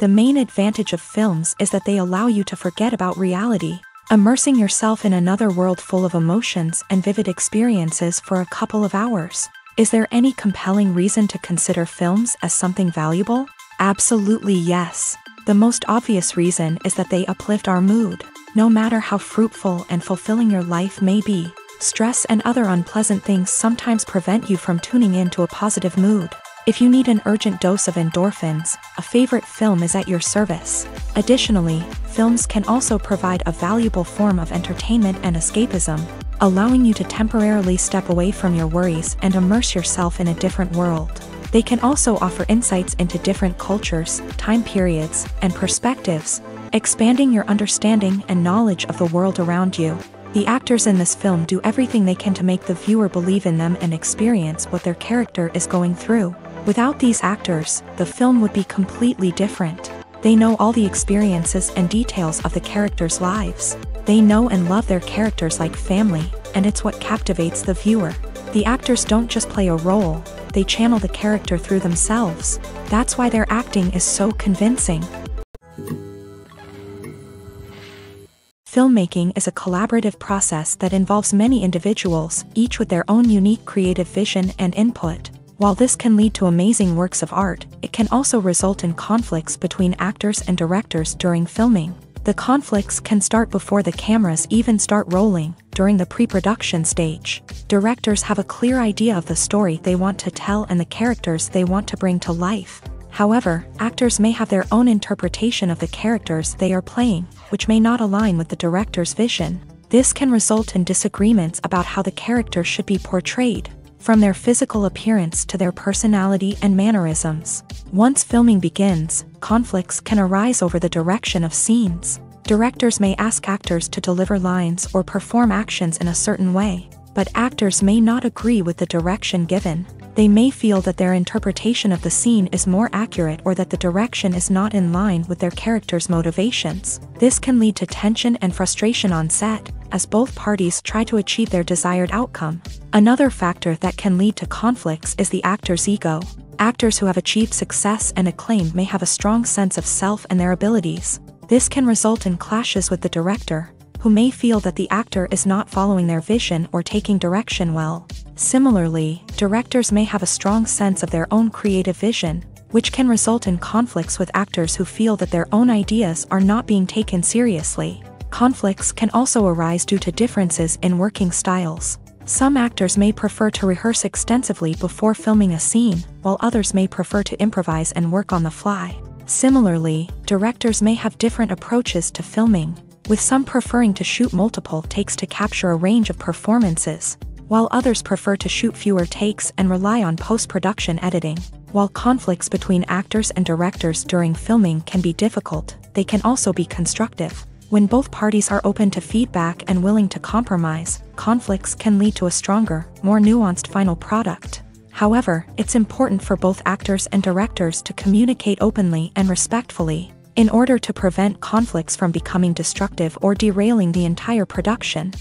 The main advantage of films is that they allow you to forget about reality, immersing yourself in another world full of emotions and vivid experiences for a couple of hours. Is there any compelling reason to consider films as something valuable? Absolutely yes. The most obvious reason is that they uplift our mood. No matter how fruitful and fulfilling your life may be, stress and other unpleasant things sometimes prevent you from tuning into a positive mood. If you need an urgent dose of endorphins, a favorite film is at your service. Additionally, films can also provide a valuable form of entertainment and escapism, allowing you to temporarily step away from your worries and immerse yourself in a different world. They can also offer insights into different cultures, time periods, and perspectives, expanding your understanding and knowledge of the world around you. The actors in this film do everything they can to make the viewer believe in them and experience what their character is going through. Without these actors, the film would be completely different. They know all the experiences and details of the characters' lives. They know and love their characters like family, and it's what captivates the viewer. The actors don't just play a role, they channel the character through themselves. That's why their acting is so convincing. Filmmaking is a collaborative process that involves many individuals, each with their own unique creative vision and input. While this can lead to amazing works of art, it can also result in conflicts between actors and directors during filming. The conflicts can start before the cameras even start rolling, during the pre-production stage. Directors have a clear idea of the story they want to tell and the characters they want to bring to life. However, actors may have their own interpretation of the characters they are playing, which may not align with the director's vision. This can result in disagreements about how the character should be portrayed, from their physical appearance to their personality and mannerisms. Once filming begins, conflicts can arise over the direction of scenes. Directors may ask actors to deliver lines or perform actions in a certain way, but actors may not agree with the direction given. They may feel that their interpretation of the scene is more accurate or that the direction is not in line with their character's motivations. This can lead to tension and frustration on set, as both parties try to achieve their desired outcome. Another factor that can lead to conflicts is the actor's ego. Actors who have achieved success and acclaim may have a strong sense of self and their abilities. This can result in clashes with the director, who may feel that the actor is not following their vision or taking direction well. Similarly, directors may have a strong sense of their own creative vision, which can result in conflicts with actors who feel that their own ideas are not being taken seriously. Conflicts can also arise due to differences in working styles. Some actors may prefer to rehearse extensively before filming a scene, while others may prefer to improvise and work on the fly. Similarly, directors may have different approaches to filming, with some preferring to shoot multiple takes to capture a range of performances, while others prefer to shoot fewer takes and rely on post-production editing. While conflicts between actors and directors during filming can be difficult, they can also be constructive. When both parties are open to feedback and willing to compromise, conflicts can lead to a stronger, more nuanced final product. However, it's important for both actors and directors to communicate openly and respectfully, in order to prevent conflicts from becoming destructive or derailing the entire production.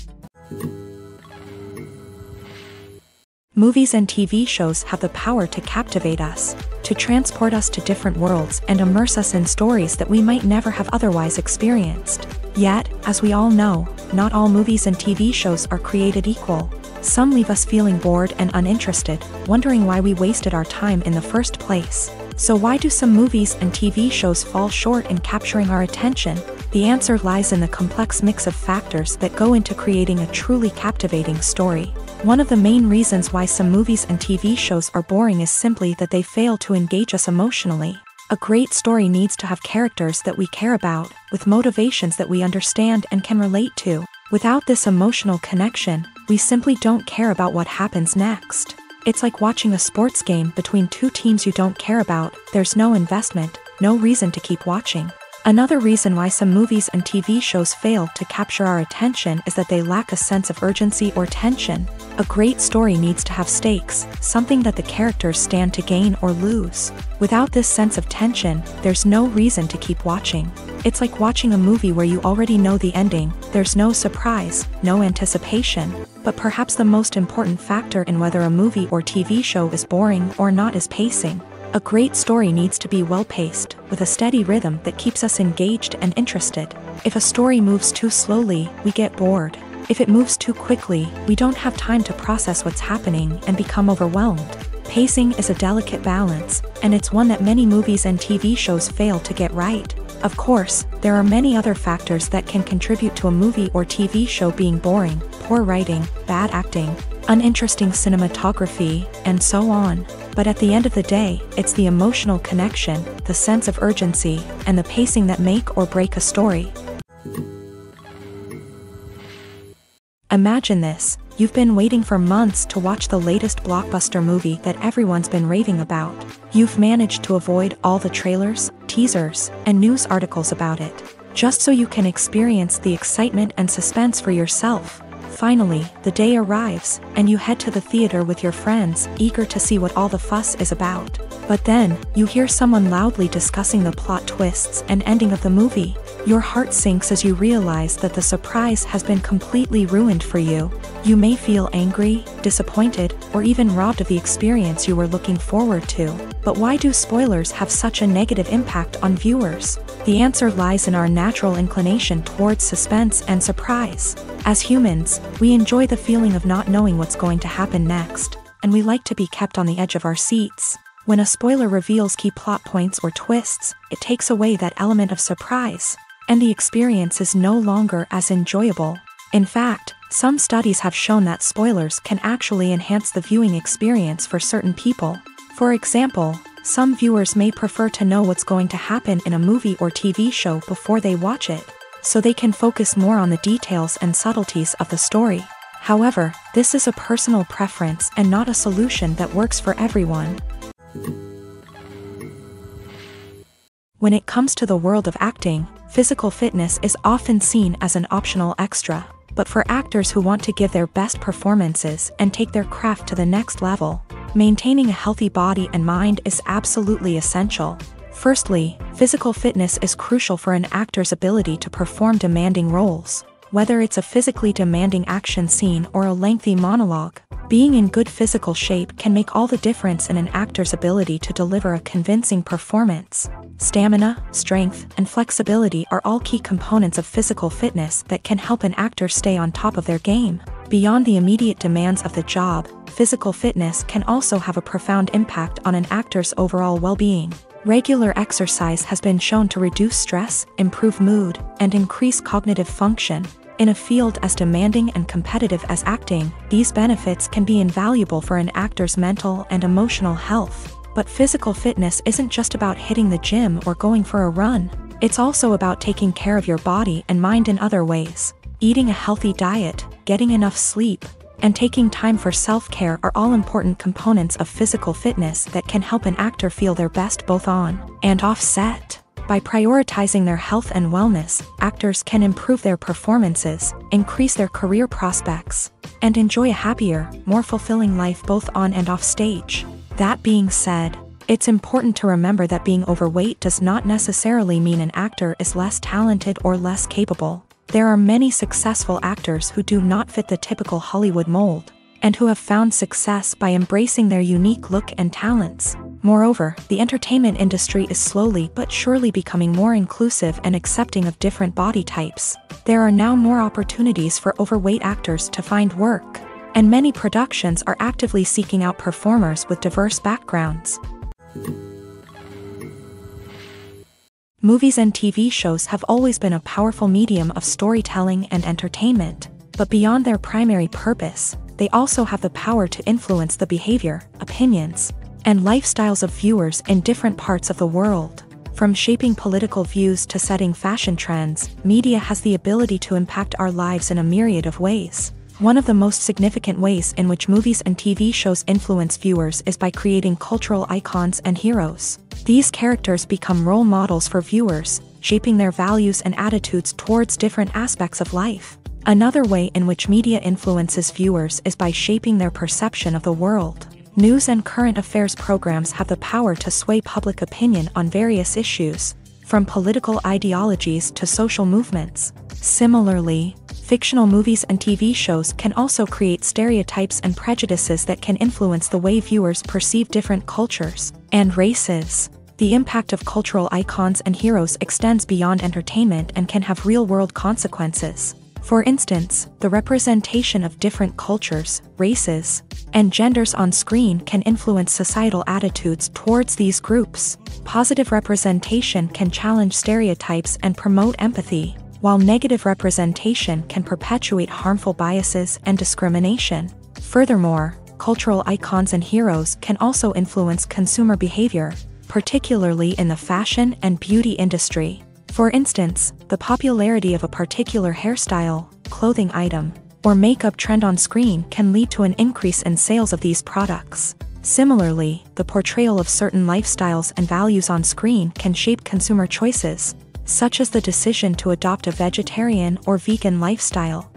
Movies and TV shows have the power to captivate us, to transport us to different worlds and immerse us in stories that we might never have otherwise experienced. Yet, as we all know, not all movies and TV shows are created equal. Some leave us feeling bored and uninterested, wondering why we wasted our time in the first place. So why do some movies and TV shows fall short in capturing our attention? The answer lies in the complex mix of factors that go into creating a truly captivating story. One of the main reasons why some movies and TV shows are boring is simply that they fail to engage us emotionally. A great story needs to have characters that we care about, with motivations that we understand and can relate to. Without this emotional connection, we simply don't care about what happens next. It's like watching a sports game between two teams you don't care about. There's no investment, no reason to keep watching. Another reason why some movies and TV shows fail to capture our attention is that they lack a sense of urgency or tension. A great story needs to have stakes, something that the characters stand to gain or lose. Without this sense of tension, there's no reason to keep watching. It's like watching a movie where you already know the ending. There's no surprise, no anticipation. But perhaps the most important factor in whether a movie or TV show is boring or not is pacing. A great story needs to be well-paced, with a steady rhythm that keeps us engaged and interested. If a story moves too slowly, we get bored. If it moves too quickly, we don't have time to process what's happening and become overwhelmed. Pacing is a delicate balance, and it's one that many movies and TV shows fail to get right. Of course, there are many other factors that can contribute to a movie or TV show being boring: poor writing, bad acting, uninteresting cinematography, and so on. But at the end of the day, it's the emotional connection, the sense of urgency, and the pacing that make or break a story. Imagine this: you've been waiting for months to watch the latest blockbuster movie that everyone's been raving about. You've managed to avoid all the trailers, teasers, and news articles about it, just so you can experience the excitement and suspense for yourself. Finally, the day arrives, and you head to the theater with your friends, eager to see what all the fuss is about. But then, you hear someone loudly discussing the plot twists and ending of the movie. Your heart sinks as you realize that the surprise has been completely ruined for you. You may feel angry, disappointed, or even robbed of the experience you were looking forward to. But why do spoilers have such a negative impact on viewers? The answer lies in our natural inclination towards suspense and surprise. As humans, we enjoy the feeling of not knowing what's going to happen next, and we like to be kept on the edge of our seats. When a spoiler reveals key plot points or twists, it takes away that element of surprise, and the experience is no longer as enjoyable. In fact, some studies have shown that spoilers can actually enhance the viewing experience for certain people. For example, some viewers may prefer to know what's going to happen in a movie or TV show before they watch it, so they can focus more on the details and subtleties of the story. However, this is a personal preference and not a solution that works for everyone. When it comes to the world of acting, physical fitness is often seen as an optional extra. But for actors who want to give their best performances and take their craft to the next level, maintaining a healthy body and mind is absolutely essential. Firstly, physical fitness is crucial for an actor's ability to perform demanding roles. Whether it's a physically demanding action scene or a lengthy monologue, being in good physical shape can make all the difference in an actor's ability to deliver a convincing performance. Stamina, strength, and flexibility are all key components of physical fitness that can help an actor stay on top of their game. Beyond the immediate demands of the job, physical fitness can also have a profound impact on an actor's overall well-being. Regular exercise has been shown to reduce stress, improve mood, and increase cognitive function. In a field as demanding and competitive as acting, these benefits can be invaluable for an actor's mental and emotional health. But physical fitness isn't just about hitting the gym or going for a run. It's also about taking care of your body and mind in other ways. Eating a healthy diet, getting enough sleep, and taking time for self-care are all important components of physical fitness that can help an actor feel their best both on and off set. By prioritizing their health and wellness, actors can improve their performances, increase their career prospects, and enjoy a happier, more fulfilling life both on and off stage. That being said, it's important to remember that being overweight does not necessarily mean an actor is less talented or less capable. There are many successful actors who do not fit the typical Hollywood mold, and who have found success by embracing their unique look and talents. Moreover, the entertainment industry is slowly but surely becoming more inclusive and accepting of different body types. There are now more opportunities for overweight actors to find work, and many productions are actively seeking out performers with diverse backgrounds. Movies and TV shows have always been a powerful medium of storytelling and entertainment, but beyond their primary purpose, they also have the power to influence the behavior, opinions, and lifestyles of viewers in different parts of the world. From shaping political views to setting fashion trends, media has the ability to impact our lives in a myriad of ways. One of the most significant ways in which movies and TV shows influence viewers is by creating cultural icons and heroes. These characters become role models for viewers, shaping their values and attitudes towards different aspects of life. Another way in which media influences viewers is by shaping their perception of the world. News and current affairs programs have the power to sway public opinion on various issues, from political ideologies to social movements. Similarly, Fictional movies and TV shows can also create stereotypes and prejudices that can influence the way viewers perceive different cultures and races. The impact of cultural icons and heroes extends beyond entertainment and can have real-world consequences. For instance, the representation of different cultures, races, and genders on screen can influence societal attitudes towards these groups. Positive representation can challenge stereotypes and promote empathy, while negative representation can perpetuate harmful biases and discrimination. Furthermore, cultural icons and heroes can also influence consumer behavior, particularly in the fashion and beauty industry. For instance, the popularity of a particular hairstyle, clothing item, or makeup trend on screen can lead to an increase in sales of these products. Similarly, the portrayal of certain lifestyles and values on screen can shape consumer choices, such as the decision to adopt a vegetarian or vegan lifestyle.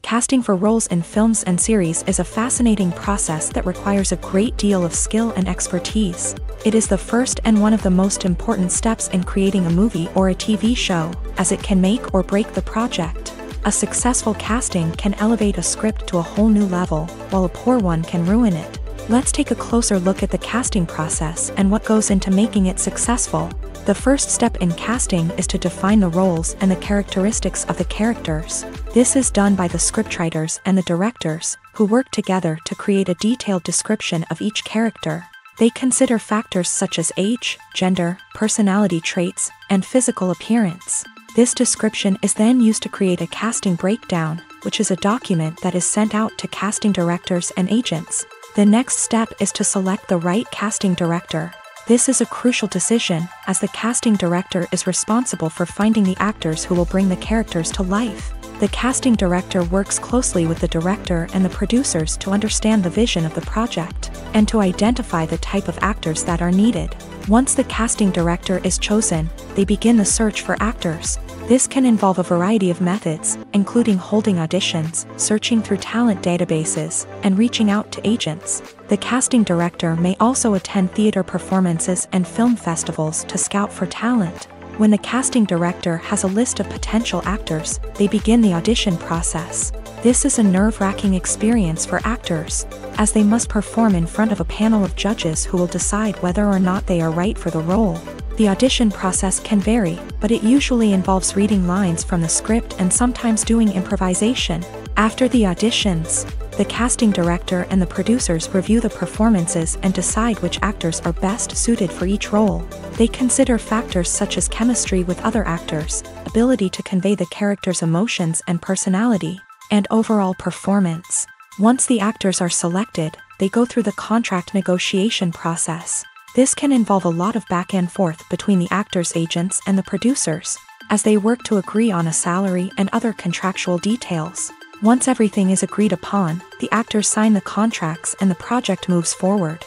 Casting for roles in films and series is a fascinating process that requires a great deal of skill and expertise. It is the first and one of the most important steps in creating a movie or a TV show, as it can make or break the project. A successful casting can elevate a script to a whole new level, while a poor one can ruin it. Let's take a closer look at the casting process and what goes into making it successful. The first step in casting is to define the roles and the characteristics of the characters. This is done by the scriptwriters and the directors, who work together to create a detailed description of each character. They consider factors such as age, gender, personality traits, and physical appearance. This description is then used to create a casting breakdown, which is a document that is sent out to casting directors and agents. The next step is to select the right casting director. This is a crucial decision, as the casting director is responsible for finding the actors who will bring the characters to life. The casting director works closely with the director and the producers to understand the vision of the project, and to identify the type of actors that are needed. Once the casting director is chosen, they begin the search for actors. This can involve a variety of methods, including holding auditions, searching through talent databases, and reaching out to agents. The casting director may also attend theater performances and film festivals to scout for talent. When the casting director has a list of potential actors, they begin the audition process. This is a nerve-wracking experience for actors, as they must perform in front of a panel of judges who will decide whether or not they are right for the role. The audition process can vary, but it usually involves reading lines from the script and sometimes doing improvisation. After the auditions, the casting director and the producers review the performances and decide which actors are best suited for each role. They consider factors such as chemistry with other actors, ability to convey the character's emotions and personality, and overall performance. Once the actors are selected, they go through the contract negotiation process. This can involve a lot of back and forth between the actors' agents and the producers, as they work to agree on a salary and other contractual details. Once everything is agreed upon, the actors sign the contracts and the project moves forward.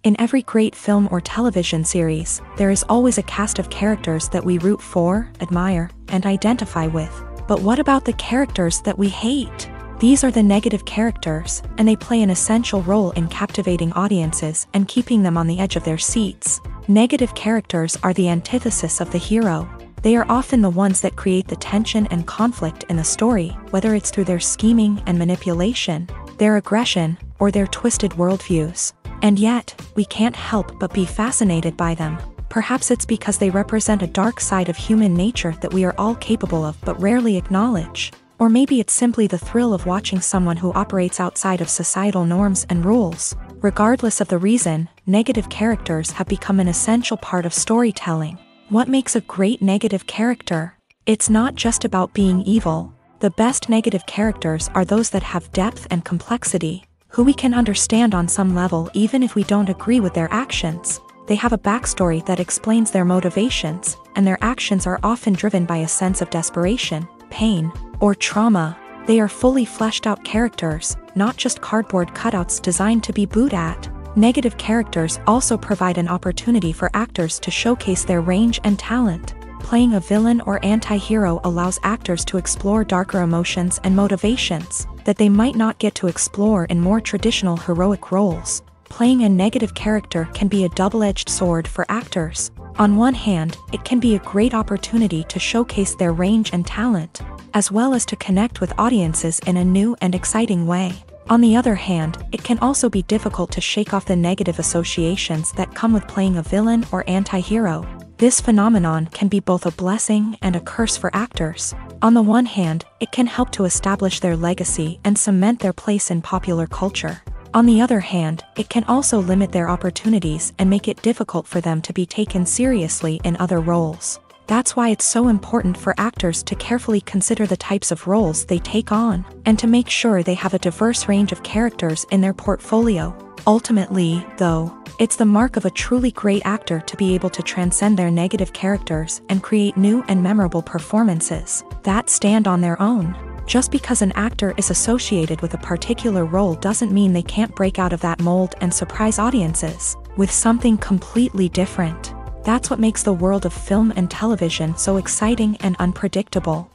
In every great film or television series, there is always a cast of characters that we root for, admire, and identify with. But what about the characters that we hate? These are the negative characters, and they play an essential role in captivating audiences and keeping them on the edge of their seats. Negative characters are the antithesis of the hero. They are often the ones that create the tension and conflict in the story, whether it's through their scheming and manipulation, their aggression, or their twisted worldviews. And yet, we can't help but be fascinated by them. Perhaps it's because they represent a dark side of human nature that we are all capable of but rarely acknowledge. Or maybe it's simply the thrill of watching someone who operates outside of societal norms and rules. Regardless of the reason, negative characters have become an essential part of storytelling. What makes a great negative character? It's not just about being evil. The best negative characters are those that have depth and complexity, who we can understand on some level even if we don't agree with their actions. They have a backstory that explains their motivations, and their actions are often driven by a sense of desperation, pain, or trauma. They are fully fleshed out characters, not just cardboard cutouts designed to be booed at. Negative characters also provide an opportunity for actors to showcase their range and talent. Playing a villain or anti-hero allows actors to explore darker emotions and motivations that they might not get to explore in more traditional heroic roles. Playing a negative character can be a double-edged sword for actors. On one hand, it can be a great opportunity to showcase their range and talent, as well as to connect with audiences in a new and exciting way. On the other hand, it can also be difficult to shake off the negative associations that come with playing a villain or anti-hero. This phenomenon can be both a blessing and a curse for actors. On the one hand, it can help to establish their legacy and cement their place in popular culture. On the other hand, it can also limit their opportunities and make it difficult for them to be taken seriously in other roles. That's why it's so important for actors to carefully consider the types of roles they take on, and to make sure they have a diverse range of characters in their portfolio. Ultimately, though, it's the mark of a truly great actor to be able to transcend their negative characters and create new and memorable performances that stand on their own. Just because an actor is associated with a particular role doesn't mean they can't break out of that mold and surprise audiences with something completely different. That's what makes the world of film and television so exciting and unpredictable.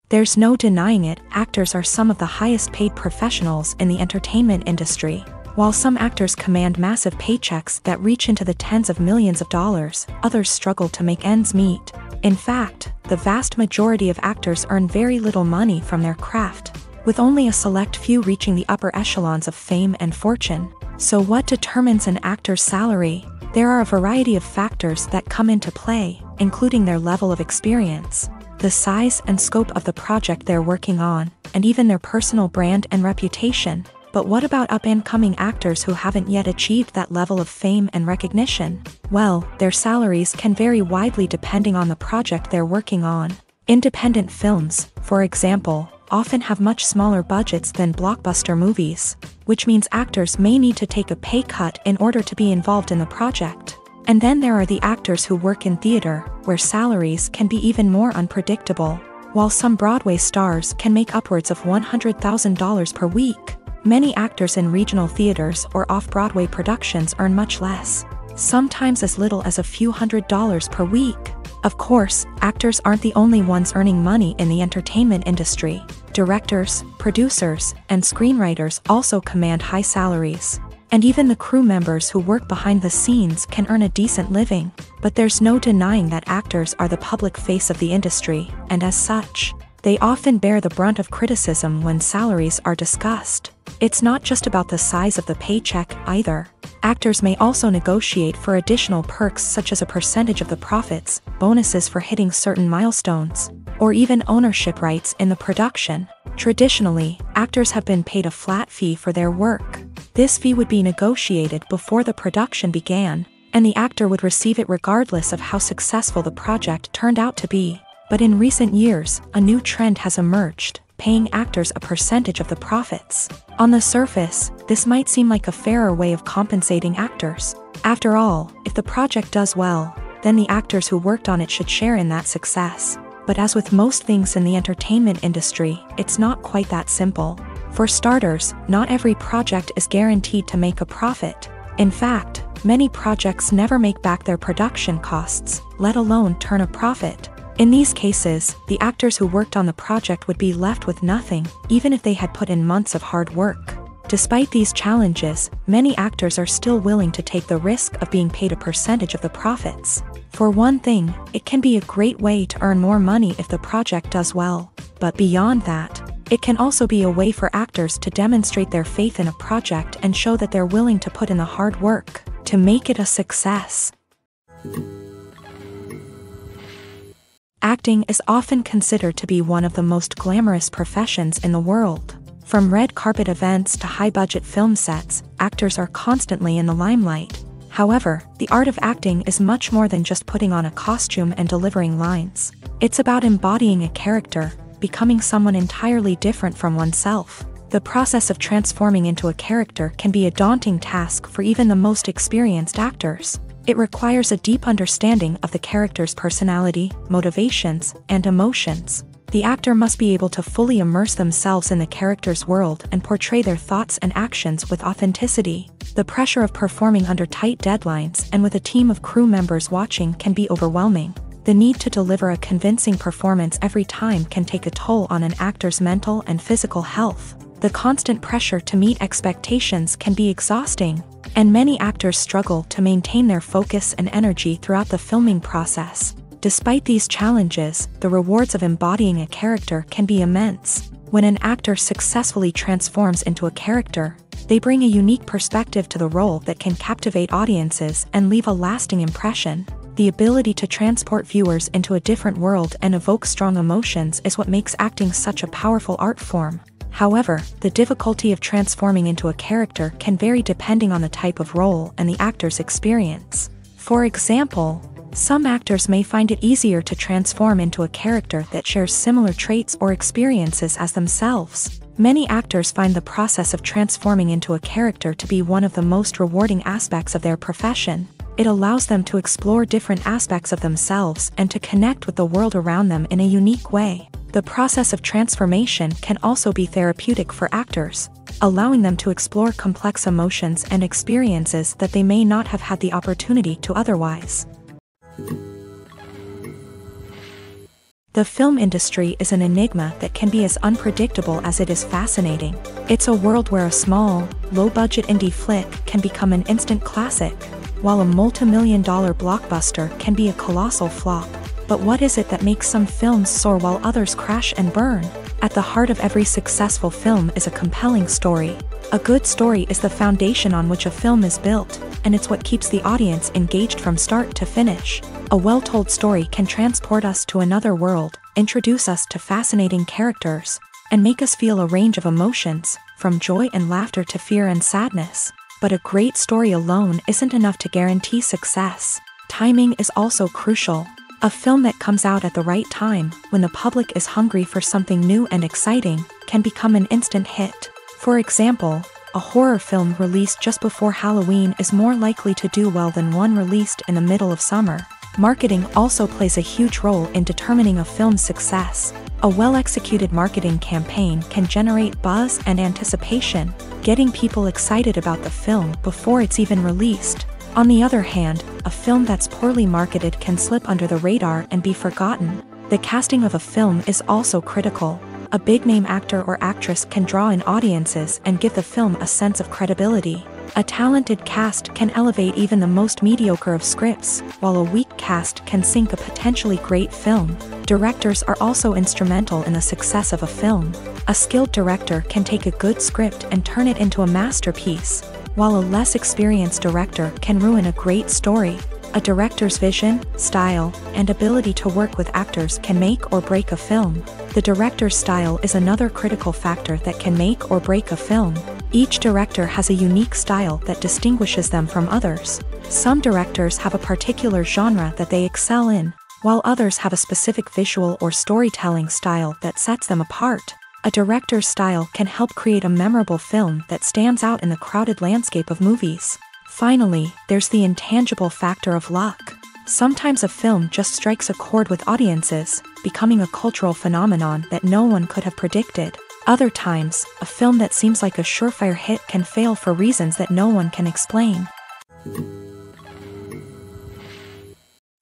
There's no denying it, actors are some of the highest paid professionals in the entertainment industry. While some actors command massive paychecks that reach into the tens of millions of dollars, others struggle to make ends meet. In fact, the vast majority of actors earn very little money from their craft, with only a select few reaching the upper echelons of fame and fortune. So what determines an actor's salary? There are a variety of factors that come into play, including their level of experience, the size and scope of the project they're working on, and even their personal brand and reputation. But what about up-and-coming actors who haven't yet achieved that level of fame and recognition? Well, their salaries can vary widely depending on the project they're working on. Independent films, for example, often have much smaller budgets than blockbuster movies, which means actors may need to take a pay cut in order to be involved in the project. And then there are the actors who work in theater, where salaries can be even more unpredictable. While some Broadway stars can make upwards of $100,000 per week, many actors in regional theaters or off-Broadway productions earn much less, sometimes as little as a few $100s per week. Of course, actors aren't the only ones earning money in the entertainment industry. Directors, producers, and screenwriters also command high salaries. And even the crew members who work behind the scenes can earn a decent living. But there's no denying that actors are the public face of the industry, and as such, they often bear the brunt of criticism when salaries are discussed. It's not just about the size of the paycheck, either. Actors may also negotiate for additional perks such as a percentage of the profits, bonuses for hitting certain milestones, or even ownership rights in the production. Traditionally, actors have been paid a flat fee for their work. This fee would be negotiated before the production began, and the actor would receive it regardless of how successful the project turned out to be. But in recent years, a new trend has emerged, paying actors a percentage of the profits. On the surface, this might seem like a fairer way of compensating actors. After all, if the project does well, then the actors who worked on it should share in that success. But as with most things in the entertainment industry, it's not quite that simple. For starters, not every project is guaranteed to make a profit. In fact, many projects never make back their production costs, let alone turn a profit. In these cases, the actors who worked on the project would be left with nothing, even if they had put in months of hard work. Despite these challenges, many actors are still willing to take the risk of being paid a percentage of the profits. For one thing, it can be a great way to earn more money if the project does well. But beyond that, it can also be a way for actors to demonstrate their faith in a project and show that they're willing to put in the hard work to make it a success. Acting is often considered to be one of the most glamorous professions in the world. From red carpet events to high-budget film sets, actors are constantly in the limelight. However, the art of acting is much more than just putting on a costume and delivering lines. It's about embodying a character, becoming someone entirely different from oneself. The process of transforming into a character can be a daunting task for even the most experienced actors. It requires a deep understanding of the character's personality, motivations, and emotions. The actor must be able to fully immerse themselves in the character's world and portray their thoughts and actions with authenticity. The pressure of performing under tight deadlines and with a team of crew members watching can be overwhelming. The need to deliver a convincing performance every time can take a toll on an actor's mental and physical health. The constant pressure to meet expectations can be exhausting. and many actors struggle to maintain their focus and energy throughout the filming process. Despite these challenges, the rewards of embodying a character can be immense. When an actor successfully transforms into a character, they bring a unique perspective to the role that can captivate audiences and leave a lasting impression. The ability to transport viewers into a different world and evoke strong emotions is what makes acting such a powerful art form. However, the difficulty of transforming into a character can vary depending on the type of role and the actor's experience. For example, some actors may find it easier to transform into a character that shares similar traits or experiences as themselves. Many actors find the process of transforming into a character to be one of the most rewarding aspects of their profession. It allows them to explore different aspects of themselves and to connect with the world around them in a unique way. The process of transformation can also be therapeutic for actors, allowing them to explore complex emotions and experiences that they may not have had the opportunity to otherwise. The film industry is an enigma that can be as unpredictable as it is fascinating. It's a world where a small, low-budget indie flick can become an instant classic, while a multi-million-dollar blockbuster can be a colossal flop. But what is it that makes some films soar while others crash and burn? At the heart of every successful film is a compelling story. A good story is the foundation on which a film is built, and it's what keeps the audience engaged from start to finish. A well-told story can transport us to another world, introduce us to fascinating characters, and make us feel a range of emotions, from joy and laughter to fear and sadness. But a great story alone isn't enough to guarantee success. Timing is also crucial. A film that comes out at the right time, when the public is hungry for something new and exciting, can become an instant hit. For example, a horror film released just before Halloween is more likely to do well than one released in the middle of summer. Marketing also plays a huge role in determining a film's success. A well-executed marketing campaign can generate buzz and anticipation, getting people excited about the film before it's even released. On the other hand, a film that's poorly marketed can slip under the radar and be forgotten. The casting of a film is also critical. A big-name actor or actress can draw in audiences and give the film a sense of credibility. A talented cast can elevate even the most mediocre of scripts, while a weak cast can sink a potentially great film. Directors are also instrumental in the success of a film. A skilled director can take a good script and turn it into a masterpiece, while a less experienced director can ruin a great story. A director's vision, style, and ability to work with actors can make or break a film. The director's style is another critical factor that can make or break a film. Each director has a unique style that distinguishes them from others. Some directors have a particular genre that they excel in, while others have a specific visual or storytelling style that sets them apart. A director's style can help create a memorable film that stands out in the crowded landscape of movies. Finally, there's the intangible factor of luck. Sometimes a film just strikes a chord with audiences, becoming a cultural phenomenon that no one could have predicted. Other times, a film that seems like a surefire hit can fail for reasons that no one can explain.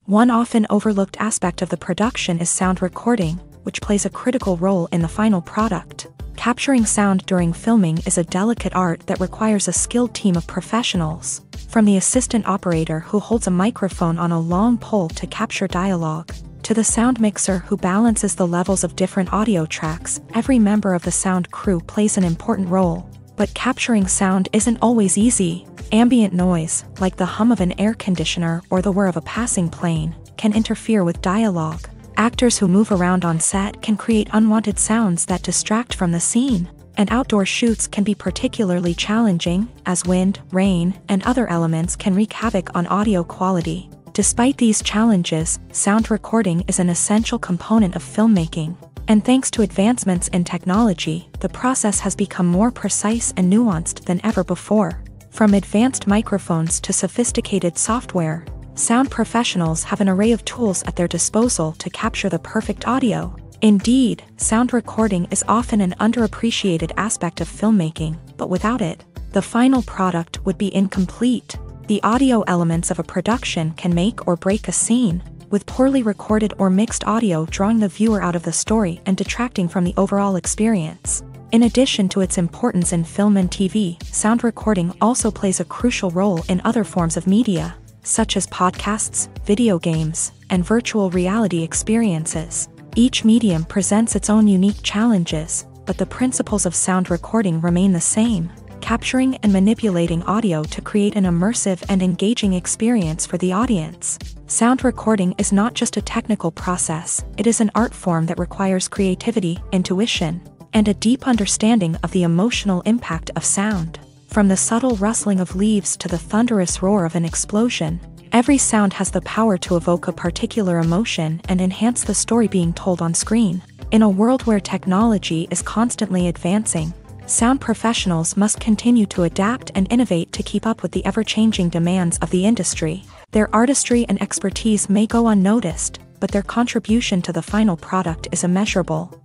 One often overlooked aspect of the production is sound recording, which plays a critical role in the final product. Capturing sound during filming is a delicate art that requires a skilled team of professionals. From the assistant operator who holds a microphone on a long pole to capture dialogue, to the sound mixer who balances the levels of different audio tracks, every member of the sound crew plays an important role. But capturing sound isn't always easy. Ambient noise, like the hum of an air conditioner or the whir of a passing plane, can interfere with dialogue. Actors who move around on set can create unwanted sounds that distract from the scene. And outdoor shoots can be particularly challenging, as wind, rain, and other elements can wreak havoc on audio quality. Despite these challenges, sound recording is an essential component of filmmaking. And thanks to advancements in technology, the process has become more precise and nuanced than ever before. From advanced microphones to sophisticated software, sound professionals have an array of tools at their disposal to capture the perfect audio. Indeed, sound recording is often an underappreciated aspect of filmmaking, but without it, the final product would be incomplete. The audio elements of a production can make or break a scene, with poorly recorded or mixed audio drawing the viewer out of the story and detracting from the overall experience. In addition to its importance in film and TV, sound recording also plays a crucial role in other forms of media, such as podcasts, video games, and virtual reality experiences. Each medium presents its own unique challenges, but the principles of sound recording remain the same, capturing and manipulating audio to create an immersive and engaging experience for the audience. Sound recording is not just a technical process, it is an art form that requires creativity, intuition, and a deep understanding of the emotional impact of sound. From the subtle rustling of leaves to the thunderous roar of an explosion, every sound has the power to evoke a particular emotion and enhance the story being told on screen. In a world where technology is constantly advancing, sound professionals must continue to adapt and innovate to keep up with the ever-changing demands of the industry. Their artistry and expertise may go unnoticed, but their contribution to the final product is immeasurable.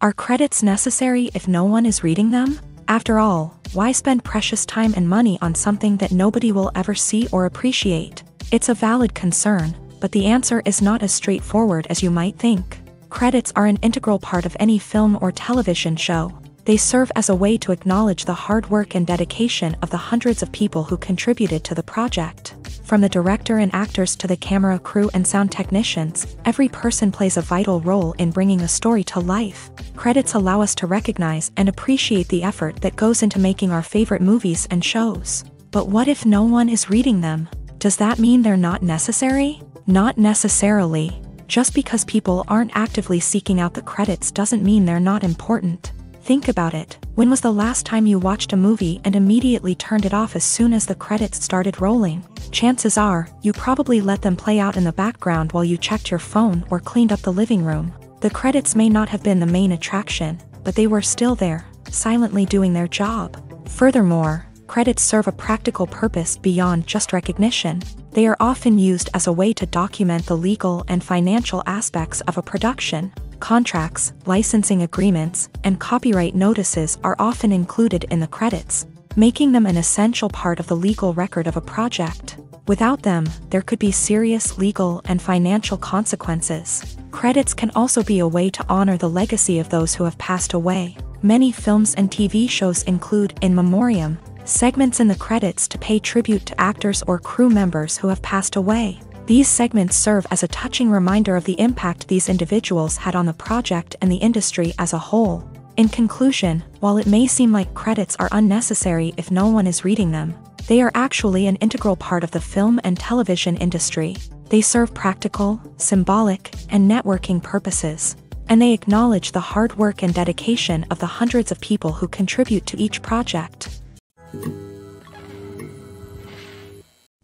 Are credits necessary if no one is reading them? After all, why spend precious time and money on something that nobody will ever see or appreciate? It's a valid concern, but the answer is not as straightforward as you might think. Credits are an integral part of any film or television show. They serve as a way to acknowledge the hard work and dedication of the hundreds of people who contributed to the project. From the director and actors to the camera crew and sound technicians, every person plays a vital role in bringing a story to life. Credits allow us to recognize and appreciate the effort that goes into making our favorite movies and shows. But what if no one is reading them? Does that mean they're not necessary? Not necessarily. Just because people aren't actively seeking out the credits doesn't mean they're not important. Think about it. When was the last time you watched a movie and immediately turned it off as soon as the credits started rolling? Chances are, you probably let them play out in the background while you checked your phone or cleaned up the living room. The credits may not have been the main attraction, but they were still there, silently doing their job. Furthermore, credits serve a practical purpose beyond just recognition. They are often used as a way to document the legal and financial aspects of a production. Contracts, licensing agreements, and copyright notices are often included in the credits, making them an essential part of the legal record of a project. Without them, there could be serious legal and financial consequences. Credits can also be a way to honor the legacy of those who have passed away. Many films and TV shows include in memoriam segments in the credits to pay tribute to actors or crew members who have passed away. These segments serve as a touching reminder of the impact these individuals had on the project and the industry as a whole. In conclusion, while it may seem like credits are unnecessary if no one is reading them, they are actually an integral part of the film and television industry. They serve practical, symbolic, and networking purposes, and they acknowledge the hard work and dedication of the hundreds of people who contribute to each project.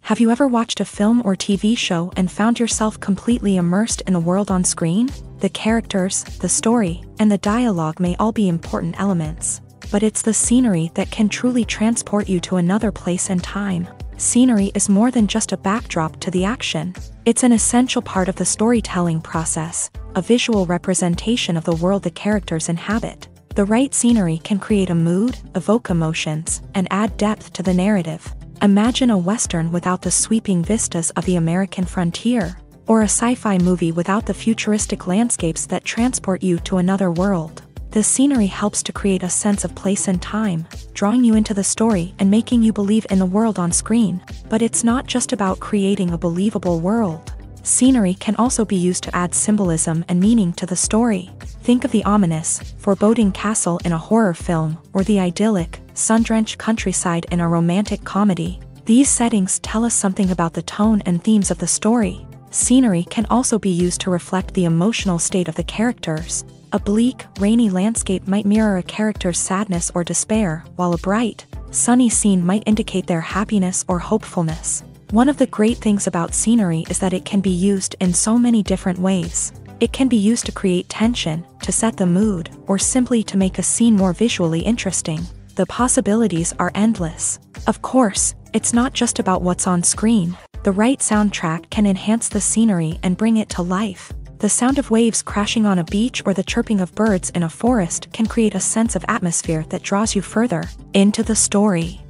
Have you ever watched a film or TV show and found yourself completely immersed in the world on screen? The characters, the story, and the dialogue may all be important elements, but it's the scenery that can truly transport you to another place and time. Scenery is more than just a backdrop to the action. It's an essential part of the storytelling process, a visual representation of the world the characters inhabit. The right scenery can create a mood, evoke emotions, and add depth to the narrative. Imagine a Western without the sweeping vistas of the American frontier, or a sci-fi movie without the futuristic landscapes that transport you to another world. The scenery helps to create a sense of place and time, drawing you into the story and making you believe in the world on screen. But it's not just about creating a believable world. Scenery can also be used to add symbolism and meaning to the story. Think of the ominous, foreboding castle in a horror film, or the idyllic, sun-drenched countryside in a romantic comedy. These settings tell us something about the tone and themes of the story. Scenery can also be used to reflect the emotional state of the characters. A bleak, rainy landscape might mirror a character's sadness or despair, while a bright, sunny scene might indicate their happiness or hopefulness. One of the great things about scenery is that it can be used in so many different ways. It can be used to create tension, to set the mood, or simply to make a scene more visually interesting. The possibilities are endless. Of course, it's not just about what's on screen. The right soundtrack can enhance the scenery and bring it to life. The sound of waves crashing on a beach or the chirping of birds in a forest can create a sense of atmosphere that draws you further into the story.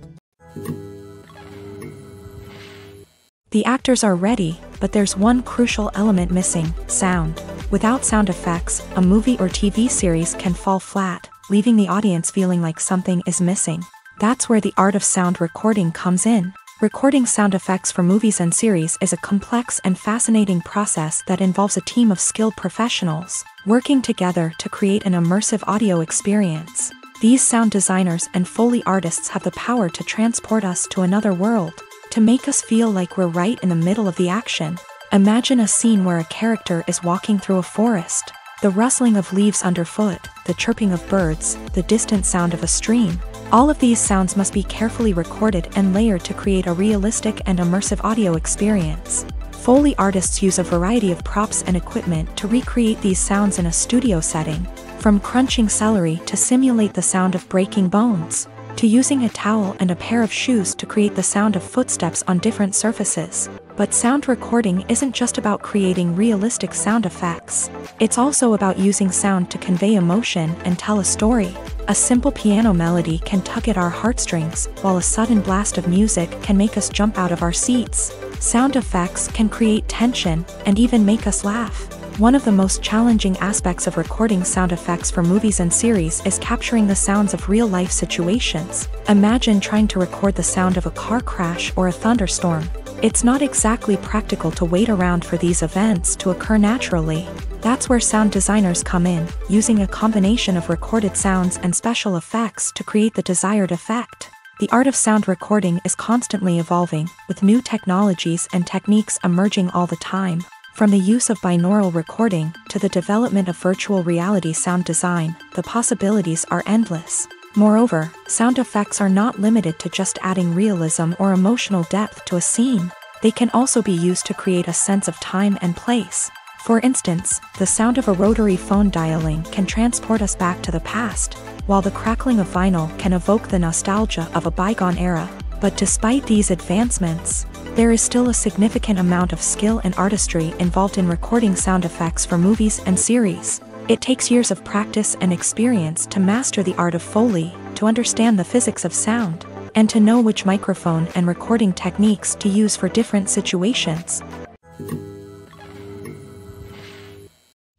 The actors are ready, but there's one crucial element missing: sound. Without sound effects, a movie or TV series can fall flat, leaving the audience feeling like something is missing. That's where the art of sound recording comes in. Recording sound effects for movies and series is a complex and fascinating process that involves a team of skilled professionals working together to create an immersive audio experience. These sound designers and Foley artists have the power to transport us to another world, to make us feel like we're right in the middle of the action. Imagine a scene where a character is walking through a forest. The rustling of leaves underfoot, the chirping of birds, the distant sound of a stream. All of these sounds must be carefully recorded and layered to create a realistic and immersive audio experience. Foley artists use a variety of props and equipment to recreate these sounds in a studio setting, from crunching celery to simulate the sound of breaking bones, to using a towel and a pair of shoes to create the sound of footsteps on different surfaces. But sound recording isn't just about creating realistic sound effects. It's also about using sound to convey emotion and tell a story. A simple piano melody can tug at our heartstrings, while a sudden blast of music can make us jump out of our seats. Sound effects can create tension and even make us laugh. One of the most challenging aspects of recording sound effects for movies and series is capturing the sounds of real-life situations. Imagine trying to record the sound of a car crash or a thunderstorm. It's not exactly practical to wait around for these events to occur naturally. That's where sound designers come in, using a combination of recorded sounds and special effects to create the desired effect. The art of sound recording is constantly evolving, with new technologies and techniques emerging all the time. From the use of binaural recording to the development of virtual reality sound design, the possibilities are endless. Moreover, sound effects are not limited to just adding realism or emotional depth to a scene. They can also be used to create a sense of time and place. For instance, the sound of a rotary phone dialing can transport us back to the past, while the crackling of vinyl can evoke the nostalgia of a bygone era. But despite these advancements, there is still a significant amount of skill and artistry involved in recording sound effects for movies and series. It takes years of practice and experience to master the art of Foley, to understand the physics of sound, and to know which microphone and recording techniques to use for different situations.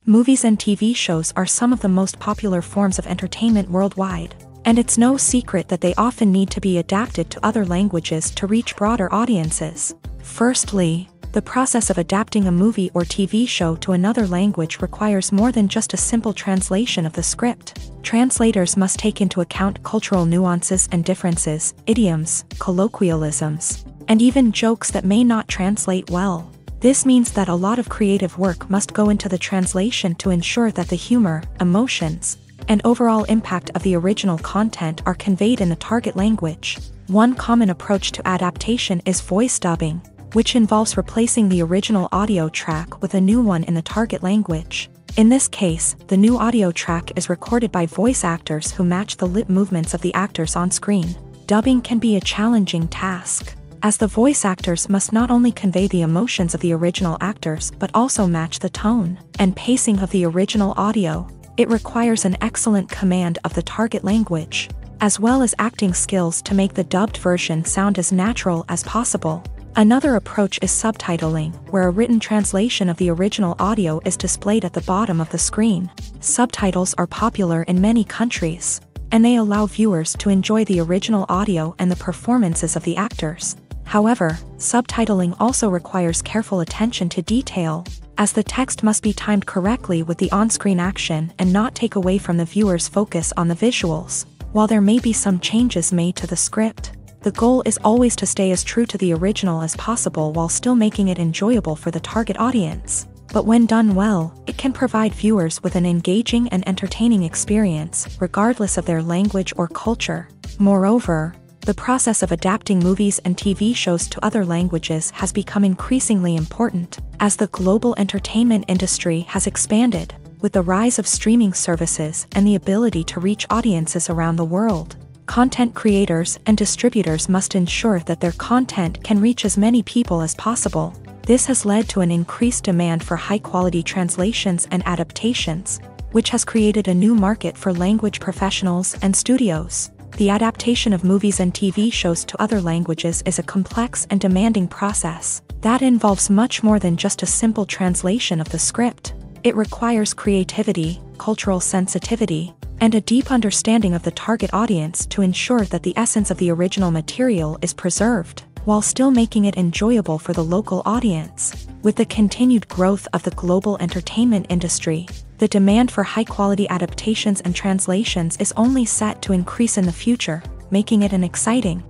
Movies and TV shows are some of the most popular forms of entertainment worldwide, and it's no secret that they often need to be adapted to other languages to reach broader audiences. Firstly, the process of adapting a movie or TV show to another language requires more than just a simple translation of the script. Translators must take into account cultural nuances and differences, idioms, colloquialisms, and even jokes that may not translate well. This means that a lot of creative work must go into the translation to ensure that the humor, emotions, and overall impact of the original content are conveyed in the target language. One common approach to adaptation is voice dubbing, which involves replacing the original audio track with a new one in the target language. In this case, the new audio track is recorded by voice actors who match the lip movements of the actors on screen. Dubbing can be a challenging task, as the voice actors must not only convey the emotions of the original actors but also match the tone and pacing of the original audio. It requires an excellent command of the target language, as well as acting skills to make the dubbed version sound as natural as possible. Another approach is subtitling, where a written translation of the original audio is displayed at the bottom of the screen. Subtitles are popular in many countries, and they allow viewers to enjoy the original audio and the performances of the actors. However, subtitling also requires careful attention to detail, as the text must be timed correctly with the on-screen action and not take away from the viewer's focus on the visuals. While there may be some changes made to the script, the goal is always to stay as true to the original as possible while still making it enjoyable for the target audience. But when done well, it can provide viewers with an engaging and entertaining experience, regardless of their language or culture. Moreover, the process of adapting movies and TV shows to other languages has become increasingly important, as the global entertainment industry has expanded, with the rise of streaming services and the ability to reach audiences around the world. Content creators and distributors must ensure that their content can reach as many people as possible. This has led to an increased demand for high-quality translations and adaptations, which has created a new market for language professionals and studios. The adaptation of movies and TV shows to other languages is a complex and demanding process that involves much more than just a simple translation of the script. It requires creativity, cultural sensitivity, and a deep understanding of the target audience to ensure that the essence of the original material is preserved, while still making it enjoyable for the local audience. With the continued growth of the global entertainment industry, the demand for high-quality adaptations and translations is only set to increase in the future, making it an exciting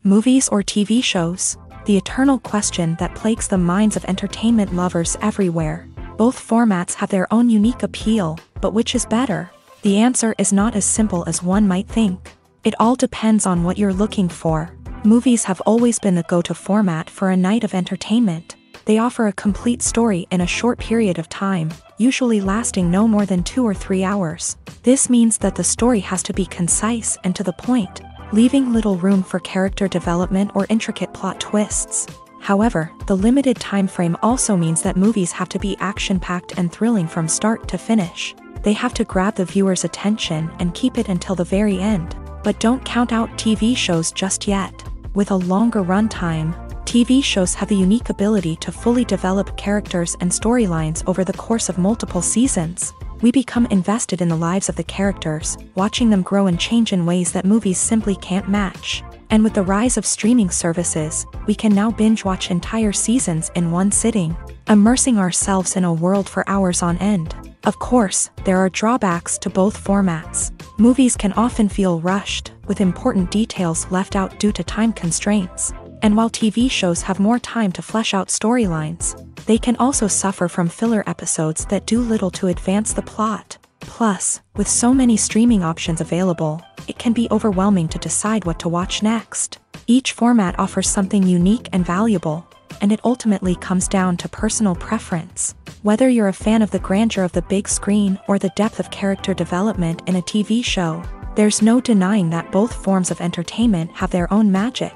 movies or TV shows. The eternal question that plagues the minds of entertainment lovers everywhere. Both formats have their own unique appeal, but which is better? The answer is not as simple as one might think. It all depends on what you're looking for. Movies have always been the go-to format for a night of entertainment. They offer a complete story in a short period of time, usually lasting no more than 2 or 3 hours. This means that the story has to be concise and to the point, leaving little room for character development or intricate plot twists. However, the limited time frame also means that movies have to be action-packed and thrilling from start to finish. They have to grab the viewer's attention and keep it until the very end. But don't count out TV shows just yet. With a longer runtime, TV shows have the unique ability to fully develop characters and storylines over the course of multiple seasons. We become invested in the lives of the characters, watching them grow and change in ways that movies simply can't match. And with the rise of streaming services, we can now binge-watch entire seasons in one sitting, immersing ourselves in a world for hours on end. Of course, there are drawbacks to both formats. Movies can often feel rushed, with important details left out due to time constraints. And while TV shows have more time to flesh out storylines, they can also suffer from filler episodes that do little to advance the plot. Plus, with so many streaming options available, it can be overwhelming to decide what to watch next. Each format offers something unique and valuable, and it ultimately comes down to personal preference. Whether you're a fan of the grandeur of the big screen or the depth of character development in a TV show, there's no denying that both forms of entertainment have their own magic.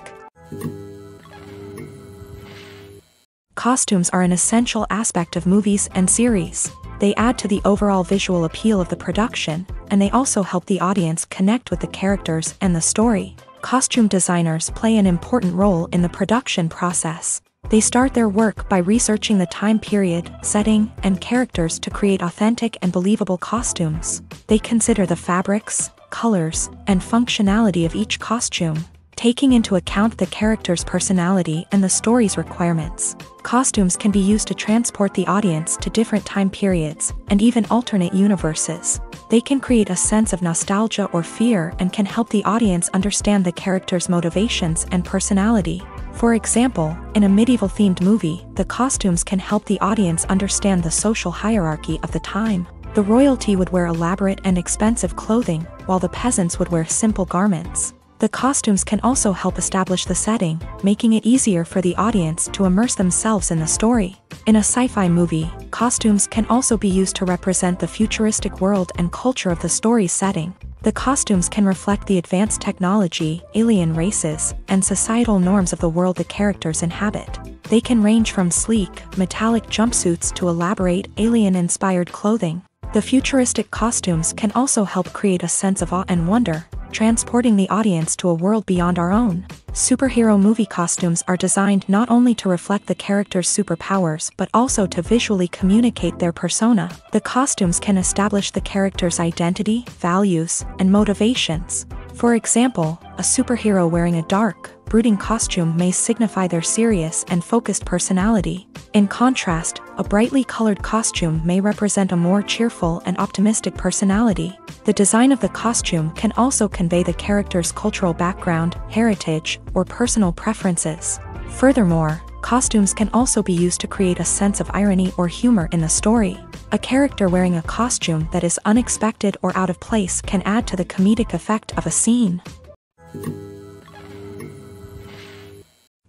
Costumes are an essential aspect of movies and series. They add to the overall visual appeal of the production, and they also help the audience connect with the characters and the story. Costume designers play an important role in the production process. They start their work by researching the time period, setting, and characters to create authentic and believable costumes. They consider the fabrics, colors, and functionality of each costume, taking into account the character's personality and the story's requirements. Costumes can be used to transport the audience to different time periods and even alternate universes. They can create a sense of nostalgia or fear and can help the audience understand the character's motivations and personality. For example, in a medieval-themed movie, the costumes can help the audience understand the social hierarchy of the time. The royalty would wear elaborate and expensive clothing, while the peasants would wear simple garments. The costumes can also help establish the setting, making it easier for the audience to immerse themselves in the story. In a sci-fi movie, costumes can also be used to represent the futuristic world and culture of the story's setting. The costumes can reflect the advanced technology, alien races, and societal norms of the world the characters inhabit. They can range from sleek, metallic jumpsuits to elaborate, alien-inspired clothing. The futuristic costumes can also help create a sense of awe and wonder, transporting the audience to a world beyond our own. Superhero movie costumes are designed not only to reflect the character's superpowers but also to visually communicate their persona. The costumes can establish the character's identity, values, and motivations. For example, a superhero wearing a dark, brooding costume may signify their serious and focused personality. In contrast, a brightly colored costume may represent a more cheerful and optimistic personality. The design of the costume can also convey the character's cultural background, heritage, or personal preferences. Furthermore, costumes can also be used to create a sense of irony or humor in the story. A character wearing a costume that is unexpected or out of place can add to the comedic effect of a scene.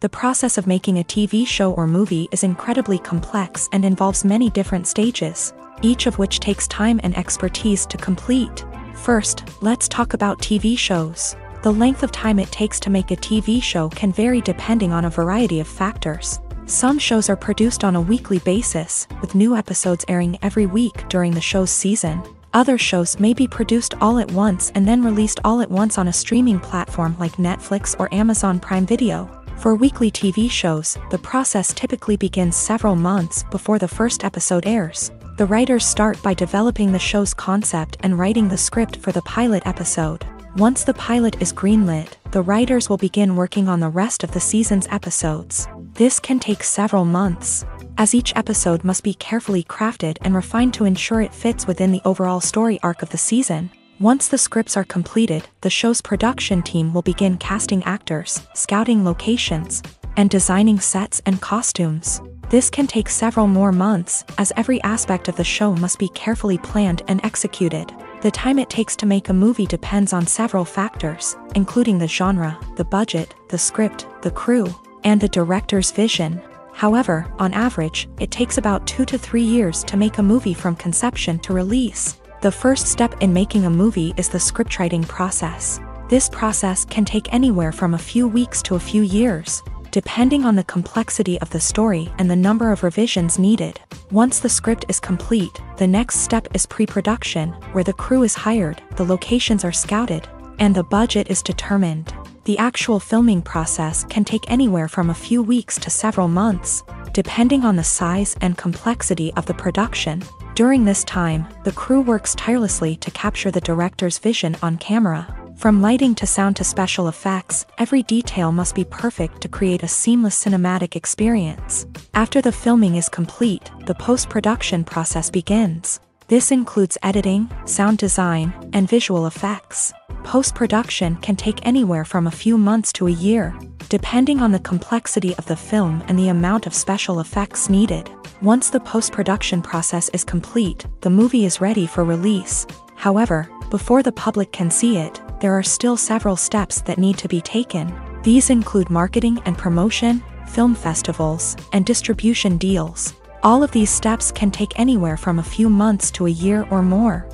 The process of making a TV show or movie is incredibly complex and involves many different stages, each of which takes time and expertise to complete. First, let's talk about TV shows. The length of time it takes to make a TV show can vary depending on a variety of factors. Some shows are produced on a weekly basis, with new episodes airing every week during the show's season. Other shows may be produced all at once and then released all at once on a streaming platform like Netflix or Amazon Prime Video. For weekly TV shows, the process typically begins several months before the first episode airs. The writers start by developing the show's concept and writing the script for the pilot episode. Once the pilot is greenlit, the writers will begin working on the rest of the season's episodes. This can take several months, as each episode must be carefully crafted and refined to ensure it fits within the overall story arc of the season. Once the scripts are completed, the show's production team will begin casting actors, scouting locations, and designing sets and costumes. This can take several more months, as every aspect of the show must be carefully planned and executed. The time it takes to make a movie depends on several factors, including the genre, the budget, the script, the crew, and the director's vision. However, on average, it takes about 2 to 3 years to make a movie from conception to release. The first step in making a movie is the scriptwriting process. This process can take anywhere from a few weeks to a few years, depending on the complexity of the story and the number of revisions needed. Once the script is complete, the next step is pre-production, where the crew is hired, the locations are scouted, and the budget is determined. The actual filming process can take anywhere from a few weeks to several months, depending on the size and complexity of the production. During this time, the crew works tirelessly to capture the director's vision on camera. From lighting to sound to special effects, every detail must be perfect to create a seamless cinematic experience. After the filming is complete, the post-production process begins. This includes editing, sound design, and visual effects. Post-production can take anywhere from a few months to a year, depending on the complexity of the film and the amount of special effects needed. Once the post-production process is complete, the movie is ready for release. However, before the public can see it, there are still several steps that need to be taken. These include marketing and promotion, film festivals, and distribution deals. All of these steps can take anywhere from a few months to a year or more.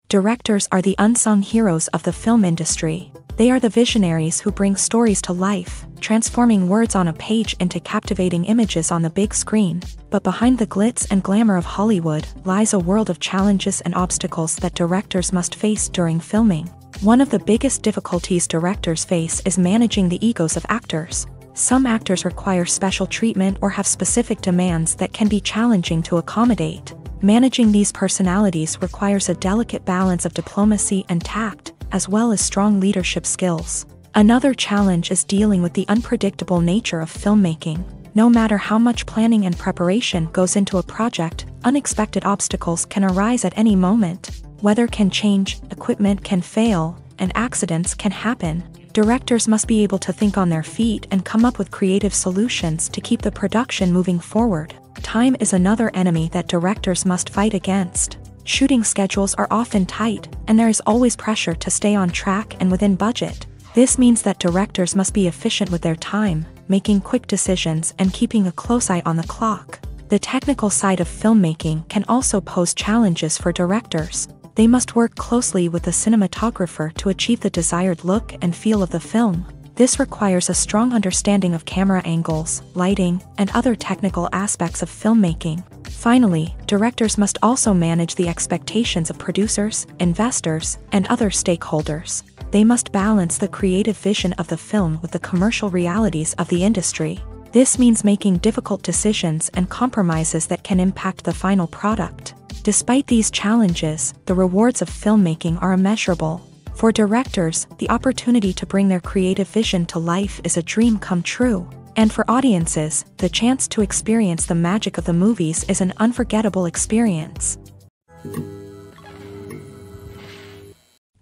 Directors are the unsung heroes of the film industry. They are the visionaries who bring stories to life, transforming words on a page into captivating images on the big screen. But behind the glitz and glamour of Hollywood lies a world of challenges and obstacles that directors must face during filming. One of the biggest difficulties directors face is managing the egos of actors. Some actors require special treatment or have specific demands that can be challenging to accommodate. Managing these personalities requires a delicate balance of diplomacy and tact, as well as strong leadership skills. Another challenge is dealing with the unpredictable nature of filmmaking. No matter how much planning and preparation goes into a project, unexpected obstacles can arise at any moment. Weather can change, equipment can fail, and accidents can happen. Directors must be able to think on their feet and come up with creative solutions to keep the production moving forward. Time is another enemy that directors must fight against. Shooting schedules are often tight, and there is always pressure to stay on track and within budget. This means that directors must be efficient with their time, making quick decisions and keeping a close eye on the clock. The technical side of filmmaking can also pose challenges for directors. They must work closely with the cinematographer to achieve the desired look and feel of the film. This requires a strong understanding of camera angles, lighting, and other technical aspects of filmmaking. Finally, directors must also manage the expectations of producers, investors, and other stakeholders. They must balance the creative vision of the film with the commercial realities of the industry. This means making difficult decisions and compromises that can impact the final product. Despite these challenges, the rewards of filmmaking are immeasurable. For directors, the opportunity to bring their creative vision to life is a dream come true. And for audiences, the chance to experience the magic of the movies is an unforgettable experience.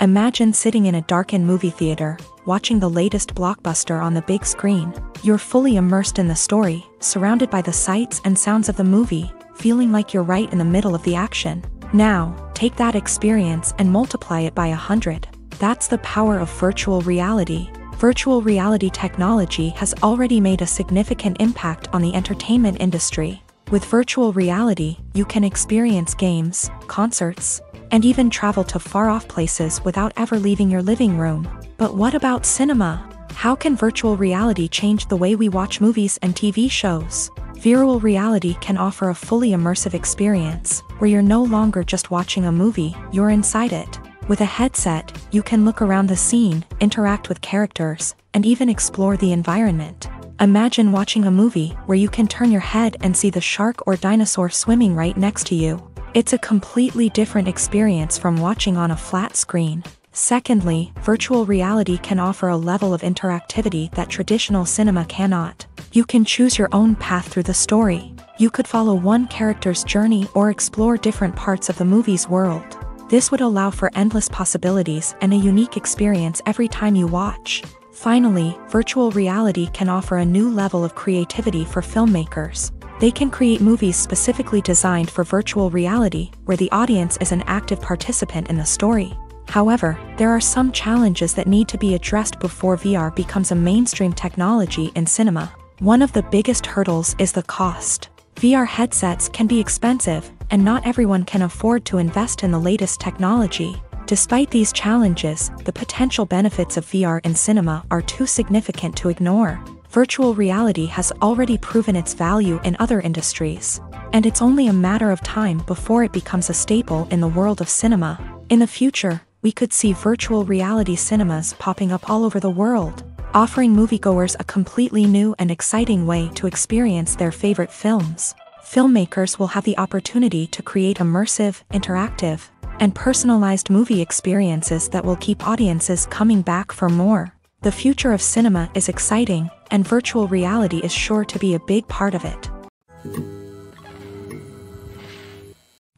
Imagine sitting in a darkened movie theater, watching the latest blockbuster on the big screen. You're fully immersed in the story, surrounded by the sights and sounds of the movie, feeling like you're right in the middle of the action. Now, take that experience and multiply it by 100. That's the power of virtual reality. Virtual reality technology has already made a significant impact on the entertainment industry. With virtual reality, you can experience games, concerts, and even travel to far-off places without ever leaving your living room. But what about cinema? How can virtual reality change the way we watch movies and TV shows? Virtual reality can offer a fully immersive experience, where you're no longer just watching a movie, you're inside it. With a headset, you can look around the scene, interact with characters, and even explore the environment. Imagine watching a movie where you can turn your head and see the shark or dinosaur swimming right next to you. It's a completely different experience from watching on a flat screen. Secondly, virtual reality can offer a level of interactivity that traditional cinema cannot. You can choose your own path through the story. You could follow one character's journey or explore different parts of the movie's world. This would allow for endless possibilities and a unique experience every time you watch. Finally, virtual reality can offer a new level of creativity for filmmakers. They can create movies specifically designed for virtual reality, where the audience is an active participant in the story. However, there are some challenges that need to be addressed before VR becomes a mainstream technology in cinema. One of the biggest hurdles is the cost. VR headsets can be expensive, and not everyone can afford to invest in the latest technology. Despite these challenges, the potential benefits of VR in cinema are too significant to ignore. Virtual reality has already proven its value in other industries, and it's only a matter of time before it becomes a staple in the world of cinema. In the future, we could see virtual reality cinemas popping up all over the world, offering moviegoers a completely new and exciting way to experience their favorite films. Filmmakers will have the opportunity to create immersive, interactive, and personalized movie experiences that will keep audiences coming back for more. The future of cinema is exciting, and virtual reality is sure to be a big part of it.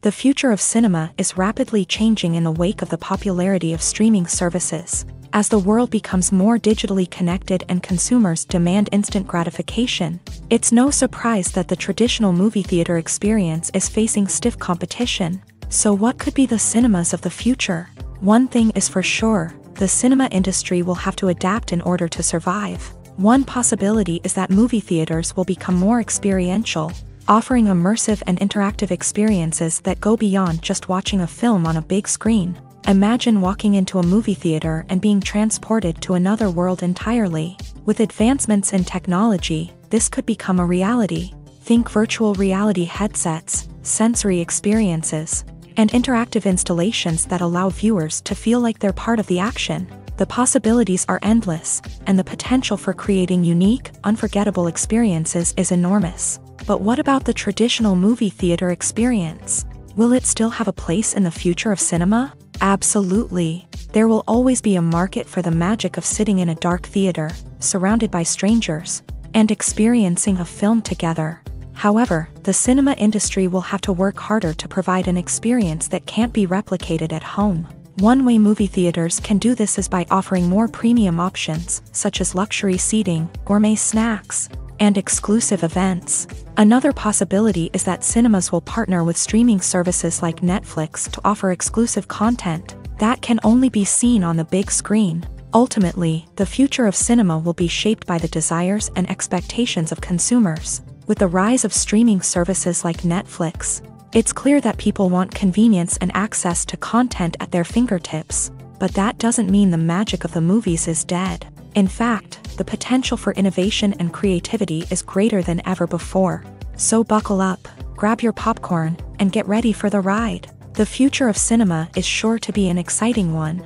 The future of cinema is rapidly changing in the wake of the popularity of streaming services. As the world becomes more digitally connected and consumers demand instant gratification, it's no surprise that the traditional movie theater experience is facing stiff competition. So what could be the cinemas of the future? One thing is for sure, the cinema industry will have to adapt in order to survive. One possibility is that movie theaters will become more experiential, offering immersive and interactive experiences that go beyond just watching a film on a big screen. Imagine walking into a movie theater and being transported to another world entirely. With advancements in technology, this could become a reality. Think virtual reality headsets, sensory experiences, and interactive installations that allow viewers to feel like they're part of the action. The possibilities are endless, and the potential for creating unique, unforgettable experiences is enormous. But what about the traditional movie theater experience? Will it still have a place in the future of cinema? Absolutely. There will always be a market for the magic of sitting in a dark theater, surrounded by strangers, and experiencing a film together. However, the cinema industry will have to work harder to provide an experience that can't be replicated at home. One way movie theaters can do this is by offering more premium options, such as luxury seating, gourmet snacks, and exclusive events. Another possibility is that cinemas will partner with streaming services like Netflix to offer exclusive content that can only be seen on the big screen. Ultimately, the future of cinema will be shaped by the desires and expectations of consumers. With the rise of streaming services like Netflix, it's clear that people want convenience and access to content at their fingertips. But that doesn't mean the magic of the movies is dead. In fact, the potential for innovation and creativity is greater than ever before. So buckle up, grab your popcorn, and get ready for the ride. The future of cinema is sure to be an exciting one.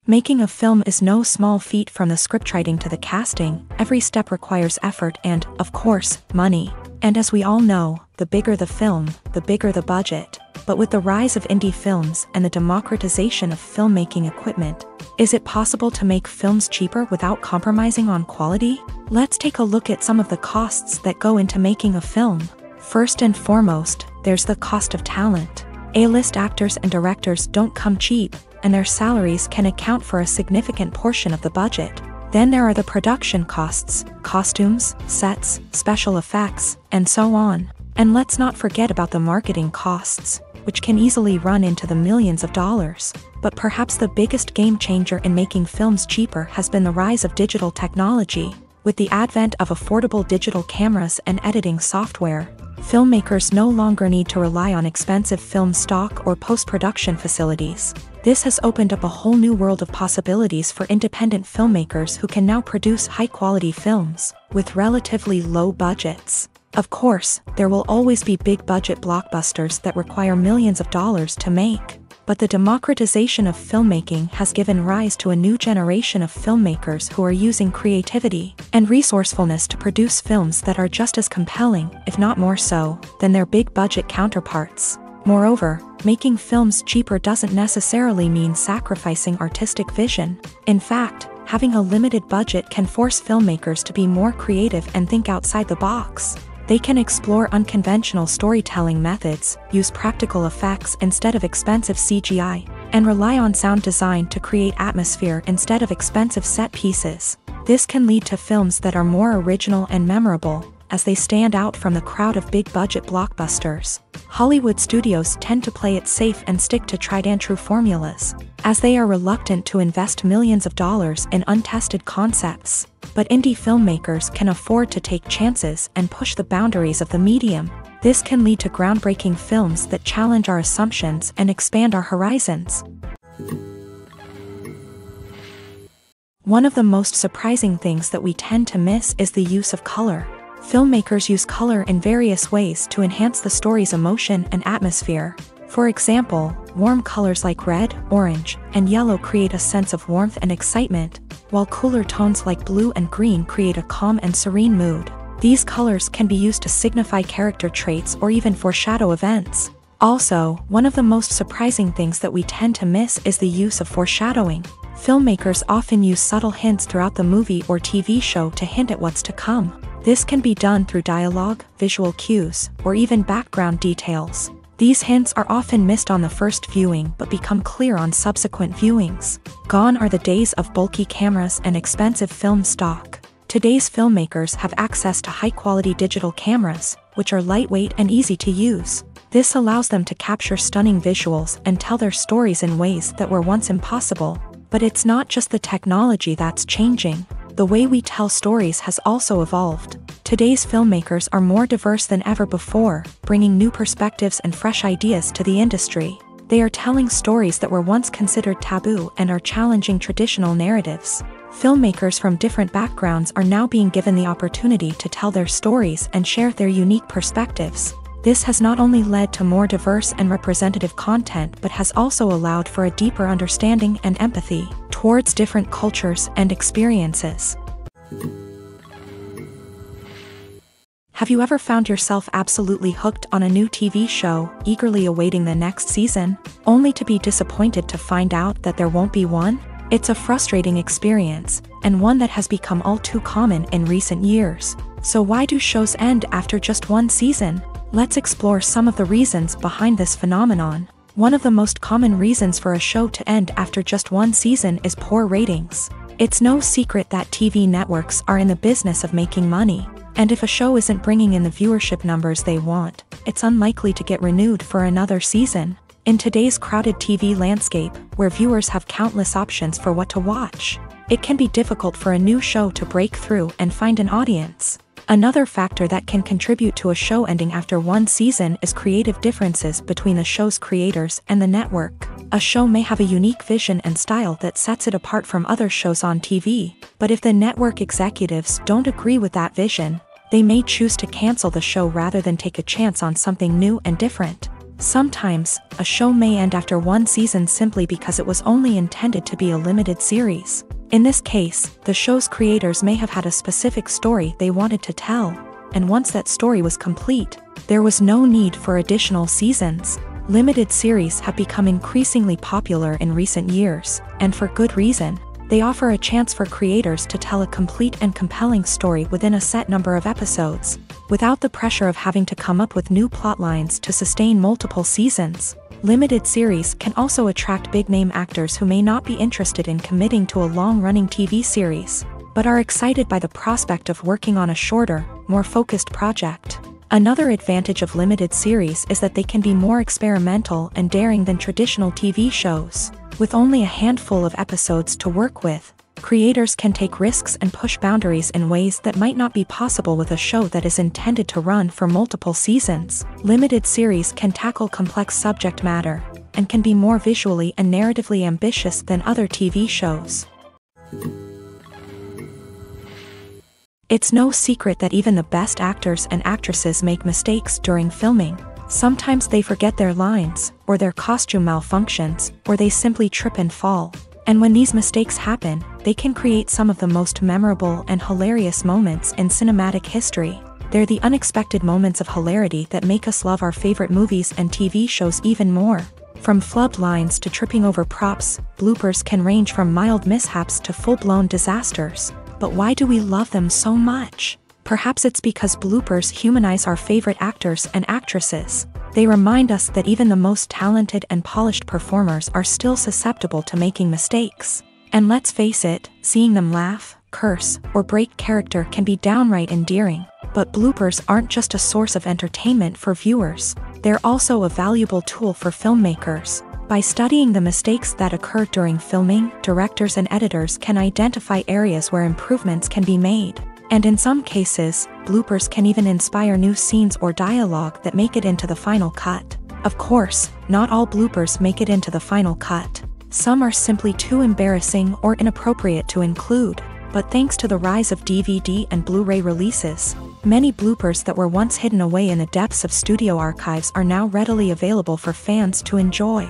Making a film is no small feat. From the scriptwriting to the casting, every step requires effort and, of course, money. And as we all know, the bigger the film, the bigger the budget. But with the rise of indie films and the democratization of filmmaking equipment, is it possible to make films cheaper without compromising on quality? Let's take a look at some of the costs that go into making a film. First and foremost, there's the cost of talent. A-list actors and directors don't come cheap, and their salaries can account for a significant portion of the budget. Then there are the production costs, costumes, sets, special effects, and so on. And let's not forget about the marketing costs, which can easily run into the millions of dollars. But perhaps the biggest game changer in making films cheaper has been the rise of digital technology. With the advent of affordable digital cameras and editing software, filmmakers no longer need to rely on expensive film stock or post-production facilities. This has opened up a whole new world of possibilities for independent filmmakers who can now produce high-quality films with relatively low budgets. Of course, there will always be big-budget blockbusters that require millions of dollars to make. But the democratization of filmmaking has given rise to a new generation of filmmakers who are using creativity and resourcefulness to produce films that are just as compelling, if not more so, than their big-budget counterparts. Moreover, making films cheaper doesn't necessarily mean sacrificing artistic vision. In fact, having a limited budget can force filmmakers to be more creative and think outside the box. They can explore unconventional storytelling methods, use practical effects instead of expensive CGI, and rely on sound design to create atmosphere instead of expensive set pieces. This can lead to films that are more original and memorable, as they stand out from the crowd of big-budget blockbusters. Hollywood studios tend to play it safe and stick to tried-and-true formulas, as they are reluctant to invest millions of dollars in untested concepts. But indie filmmakers can afford to take chances and push the boundaries of the medium. This can lead to groundbreaking films that challenge our assumptions and expand our horizons. One of the most surprising things that we tend to miss is the use of color. Filmmakers use color in various ways to enhance the story's emotion and atmosphere. For example, warm colors like red, orange, and yellow create a sense of warmth and excitement, while cooler tones like blue and green create a calm and serene mood. These colors can be used to signify character traits or even foreshadow events. Also, one of the most surprising things that we tend to miss is the use of foreshadowing. Filmmakers often use subtle hints throughout the movie or TV show to hint at what's to come. This can be done through dialogue, visual cues, or even background details. These hints are often missed on the first viewing but become clear on subsequent viewings. Gone are the days of bulky cameras and expensive film stock. Today's filmmakers have access to high-quality digital cameras, which are lightweight and easy to use. This allows them to capture stunning visuals and tell their stories in ways that were once impossible. But it's not just the technology that's changing. The way we tell stories has also evolved. Today's filmmakers are more diverse than ever before, bringing new perspectives and fresh ideas to the industry. They are telling stories that were once considered taboo and are challenging traditional narratives. Filmmakers from different backgrounds are now being given the opportunity to tell their stories and share their unique perspectives. This has not only led to more diverse and representative content but has also allowed for a deeper understanding and empathy towards different cultures and experiences. Have you ever found yourself absolutely hooked on a new TV show, eagerly awaiting the next season, only to be disappointed to find out that there won't be one? It's a frustrating experience, and one that has become all too common in recent years. So why do shows end after just one season? Let's explore some of the reasons behind this phenomenon. One of the most common reasons for a show to end after just one season is poor ratings. It's no secret that TV networks are in the business of making money, and if a show isn't bringing in the viewership numbers they want, it's unlikely to get renewed for another season. In today's crowded TV landscape, where viewers have countless options for what to watch, it can be difficult for a new show to break through and find an audience. Another factor that can contribute to a show ending after one season is creative differences between the show's creators and the network. A show may have a unique vision and style that sets it apart from other shows on TV, but if the network executives don't agree with that vision, they may choose to cancel the show rather than take a chance on something new and different. Sometimes, a show may end after one season simply because it was only intended to be a limited series. In this case, the show's creators may have had a specific story they wanted to tell, and once that story was complete, there was no need for additional seasons. Limited series have become increasingly popular in recent years, and for good reason. They offer a chance for creators to tell a complete and compelling story within a set number of episodes, without the pressure of having to come up with new plotlines to sustain multiple seasons. Limited series can also attract big-name actors who may not be interested in committing to a long-running TV series, but are excited by the prospect of working on a shorter, more focused project. Another advantage of limited series is that they can be more experimental and daring than traditional TV shows. With only a handful of episodes to work with, creators can take risks and push boundaries in ways that might not be possible with a show that is intended to run for multiple seasons. Limited series can tackle complex subject matter, and can be more visually and narratively ambitious than other TV shows. It's no secret that even the best actors and actresses make mistakes during filming. Sometimes they forget their lines, or their costume malfunctions, or they simply trip and fall. And when these mistakes happen, they can create some of the most memorable and hilarious moments in cinematic history. They're the unexpected moments of hilarity that make us love our favorite movies and TV shows even more. From flubbed lines to tripping over props, bloopers can range from mild mishaps to full-blown disasters. But why do we love them so much? Perhaps it's because bloopers humanize our favorite actors and actresses. They remind us that even the most talented and polished performers are still susceptible to making mistakes. And let's face it, seeing them laugh, curse, or break character can be downright endearing. But bloopers aren't just a source of entertainment for viewers. They're also a valuable tool for filmmakers. By studying the mistakes that occur during filming, directors and editors can identify areas where improvements can be made. And in some cases, bloopers can even inspire new scenes or dialogue that make it into the final cut. Of course, not all bloopers make it into the final cut. Some are simply too embarrassing or inappropriate to include. But thanks to the rise of DVD and Blu-ray releases, many bloopers that were once hidden away in the depths of studio archives are now readily available for fans to enjoy.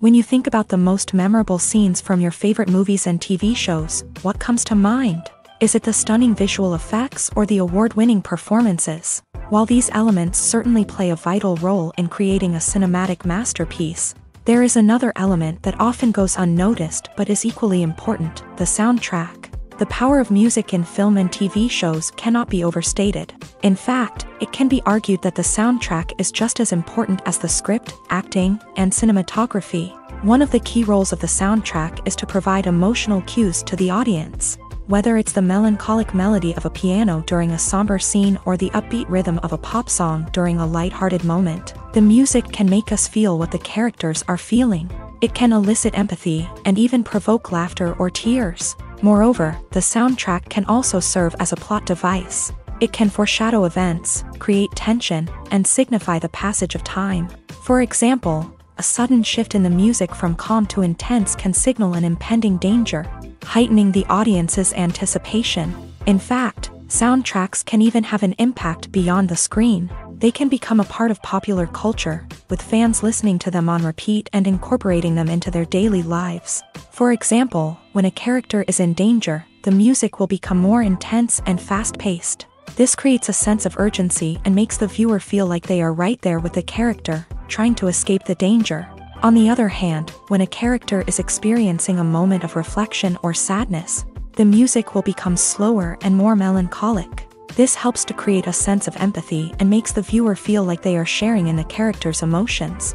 When you think about the most memorable scenes from your favorite movies and TV shows, what comes to mind? Is it the stunning visual effects or the award-winning performances? While these elements certainly play a vital role in creating a cinematic masterpiece, there is another element that often goes unnoticed but is equally important: the soundtrack. The power of music in film and TV shows cannot be overstated. In fact, it can be argued that the soundtrack is just as important as the script, acting, and cinematography. One of the key roles of the soundtrack is to provide emotional cues to the audience. Whether it's the melancholic melody of a piano during a somber scene or the upbeat rhythm of a pop song during a light-hearted moment, the music can make us feel what the characters are feeling. It can elicit empathy and even provoke laughter or tears. Moreover, the soundtrack can also serve as a plot device. It can foreshadow events, create tension, and signify the passage of time. For example, a sudden shift in the music from calm to intense can signal an impending danger, heightening the audience's anticipation. In fact, soundtracks can even have an impact beyond the screen. They can become a part of popular culture, with fans listening to them on repeat and incorporating them into their daily lives. For example, when a character is in danger, the music will become more intense and fast-paced. This creates a sense of urgency and makes the viewer feel like they are right there with the character, trying to escape the danger. On the other hand, when a character is experiencing a moment of reflection or sadness, the music will become slower and more melancholic. This helps to create a sense of empathy and makes the viewer feel like they are sharing in the character's emotions.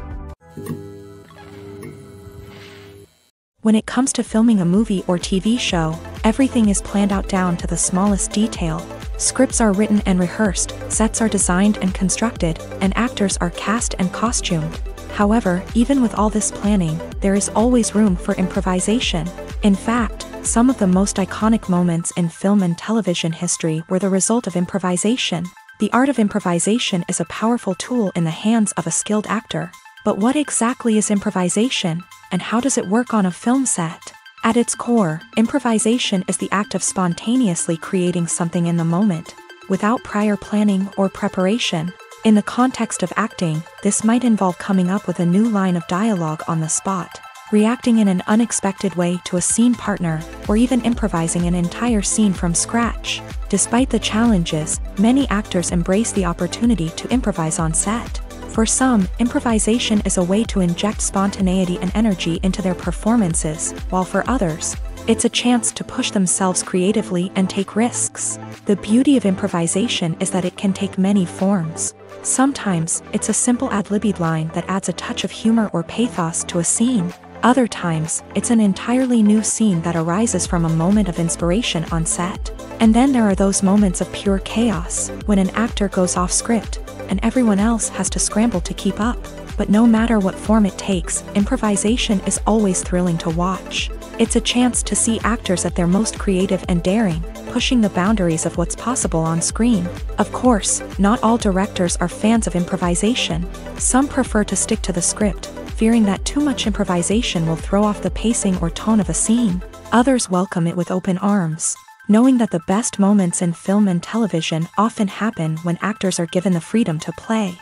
When it comes to filming a movie or TV show, everything is planned out down to the smallest detail. Scripts are written and rehearsed, sets are designed and constructed, and actors are cast and costumed. However, even with all this planning, there is always room for improvisation. In fact, some of the most iconic moments in film and television history were the result of improvisation. The art of improvisation is a powerful tool in the hands of a skilled actor. But what exactly is improvisation, and how does it work on a film set? At its core, improvisation is the act of spontaneously creating something in the moment, without prior planning or preparation. In the context of acting, this might involve coming up with a new line of dialogue on the spot, reacting in an unexpected way to a scene partner, or even improvising an entire scene from scratch. Despite the challenges, many actors embrace the opportunity to improvise on set. For some, improvisation is a way to inject spontaneity and energy into their performances, while for others, it's a chance to push themselves creatively and take risks. The beauty of improvisation is that it can take many forms. Sometimes, it's a simple ad-libbed line that adds a touch of humor or pathos to a scene. Other times, it's an entirely new scene that arises from a moment of inspiration on set. And then there are those moments of pure chaos, when an actor goes off script, and everyone else has to scramble to keep up. But no matter what form it takes, improvisation is always thrilling to watch. It's a chance to see actors at their most creative and daring, pushing the boundaries of what's possible on screen. Of course, not all directors are fans of improvisation. Some prefer to stick to the script, fearing that too much improvisation will throw off the pacing or tone of a scene. Others welcome it with open arms, knowing that the best moments in film and television often happen when actors are given the freedom to play.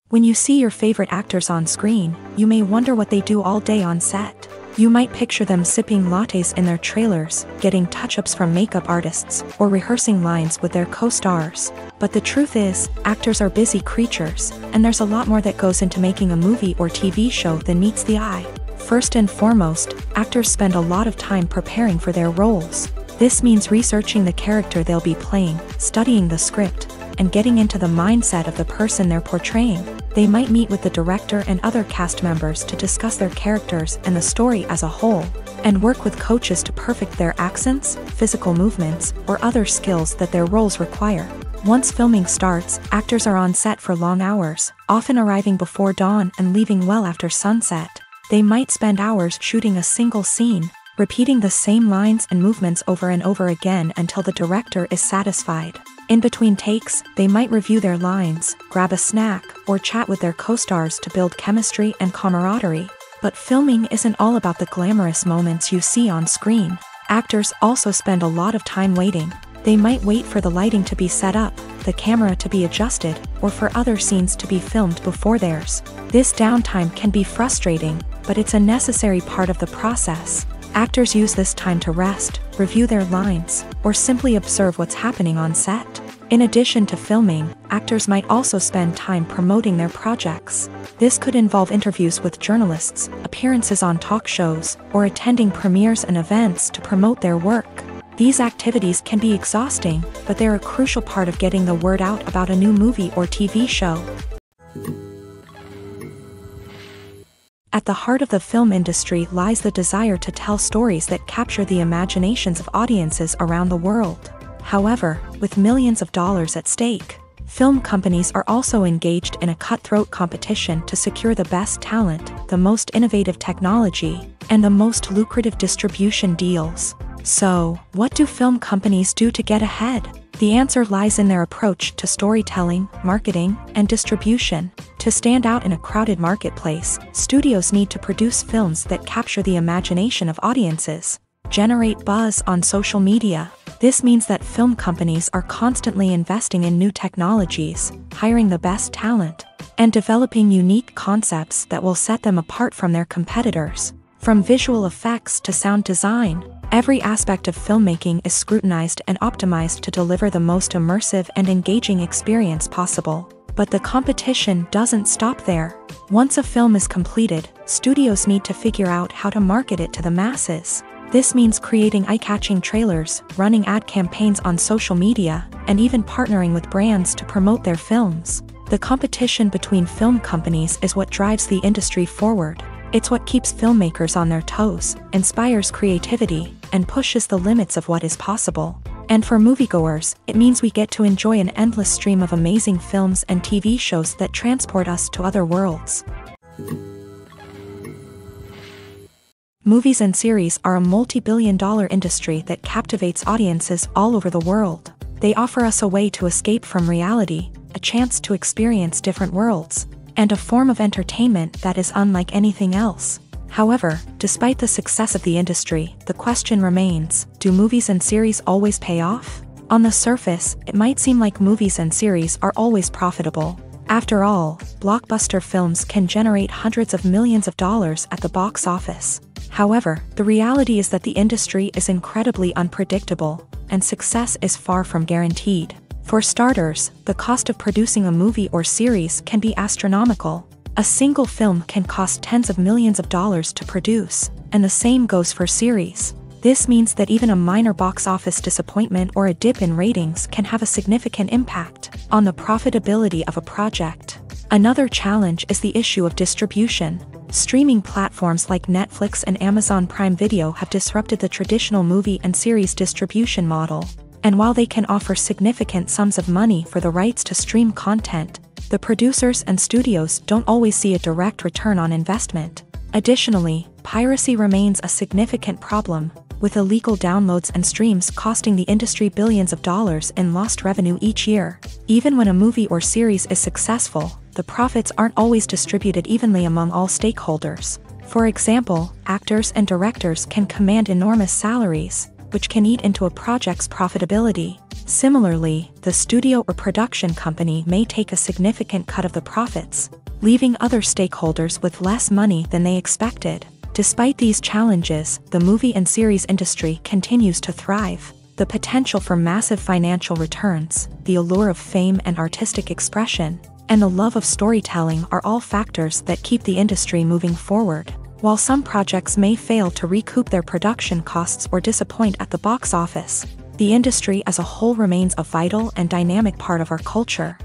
When you see your favorite actors on screen, you may wonder what they do all day on set. You might picture them sipping lattes in their trailers, getting touch-ups from makeup artists, or rehearsing lines with their co-stars. But the truth is, actors are busy creatures, and there's a lot more that goes into making a movie or TV show than meets the eye. First and foremost, actors spend a lot of time preparing for their roles. This means researching the character they'll be playing, studying the script, and getting into the mindset of the person they're portraying. They might meet with the director and other cast members to discuss their characters and the story as a whole, and work with coaches to perfect their accents, physical movements, or other skills that their roles require. Once filming starts, actors are on set for long hours, often arriving before dawn and leaving well after sunset. They might spend hours shooting a single scene, repeating the same lines and movements over and over again until the director is satisfied. In between takes, they might review their lines, grab a snack, or chat with their co-stars to build chemistry and camaraderie. But filming isn't all about the glamorous moments you see on screen. Actors also spend a lot of time waiting. They might wait for the lighting to be set up, the camera to be adjusted, or for other scenes to be filmed before theirs. This downtime can be frustrating, but it's a necessary part of the process. Actors use this time to rest, review their lines, or simply observe what's happening on set. In addition to filming, actors might also spend time promoting their projects. This could involve interviews with journalists, appearances on talk shows, or attending premieres and events to promote their work. These activities can be exhausting, but they're a crucial part of getting the word out about a new movie or TV show. At the heart of the film industry lies the desire to tell stories that capture the imaginations of audiences around the world. However, with millions of dollars at stake, film companies are also engaged in a cutthroat competition to secure the best talent, the most innovative technology, and the most lucrative distribution deals. So, what do film companies do to get ahead? The answer lies in their approach to storytelling, marketing, and distribution. To stand out in a crowded marketplace, studios need to produce films that capture the imagination of audiences, generate buzz on social media. This means that film companies are constantly investing in new technologies, hiring the best talent, and developing unique concepts that will set them apart from their competitors. From visual effects to sound design, every aspect of filmmaking is scrutinized and optimized to deliver the most immersive and engaging experience possible. But the competition doesn't stop there. Once a film is completed, studios need to figure out how to market it to the masses. This means creating eye-catching trailers, running ad campaigns on social media, and even partnering with brands to promote their films. The competition between film companies is what drives the industry forward. It's what keeps filmmakers on their toes, inspires creativity, and pushes the limits of what is possible. And for moviegoers, it means we get to enjoy an endless stream of amazing films and TV shows that transport us to other worlds. Movies and series are a multi-billion-dollar industry that captivates audiences all over the world. They offer us a way to escape from reality, a chance to experience different worlds, and a form of entertainment that is unlike anything else. However, despite the success of the industry, the question remains, do movies and series always pay off? On the surface, it might seem like movies and series are always profitable. After all, blockbuster films can generate hundreds of millions of dollars at the box office. However, the reality is that the industry is incredibly unpredictable, and success is far from guaranteed. For starters, the cost of producing a movie or series can be astronomical. A single film can cost tens of millions of dollars to produce, and the same goes for series. This means that even a minor box office disappointment or a dip in ratings can have a significant impact on the profitability of a project. Another challenge is the issue of distribution. Streaming platforms like Netflix and Amazon Prime Video have disrupted the traditional movie and series distribution model. And while they can offer significant sums of money for the rights to stream content, the producers and studios don't always see a direct return on investment. Additionally, piracy remains a significant problem, with illegal downloads and streams costing the industry billions of dollars in lost revenue each year. Even when a movie or series is successful, the profits aren't always distributed evenly among all stakeholders. For example, actors and directors can command enormous salaries, which can eat into a project's profitability. Similarly, the studio or production company may take a significant cut of the profits, leaving other stakeholders with less money than they expected. Despite these challenges, the movie and series industry continues to thrive. The potential for massive financial returns, the allure of fame and artistic expression, and the love of storytelling are all factors that keep the industry moving forward. While some projects may fail to recoup their production costs or disappoint at the box office, the industry as a whole remains a vital and dynamic part of our culture.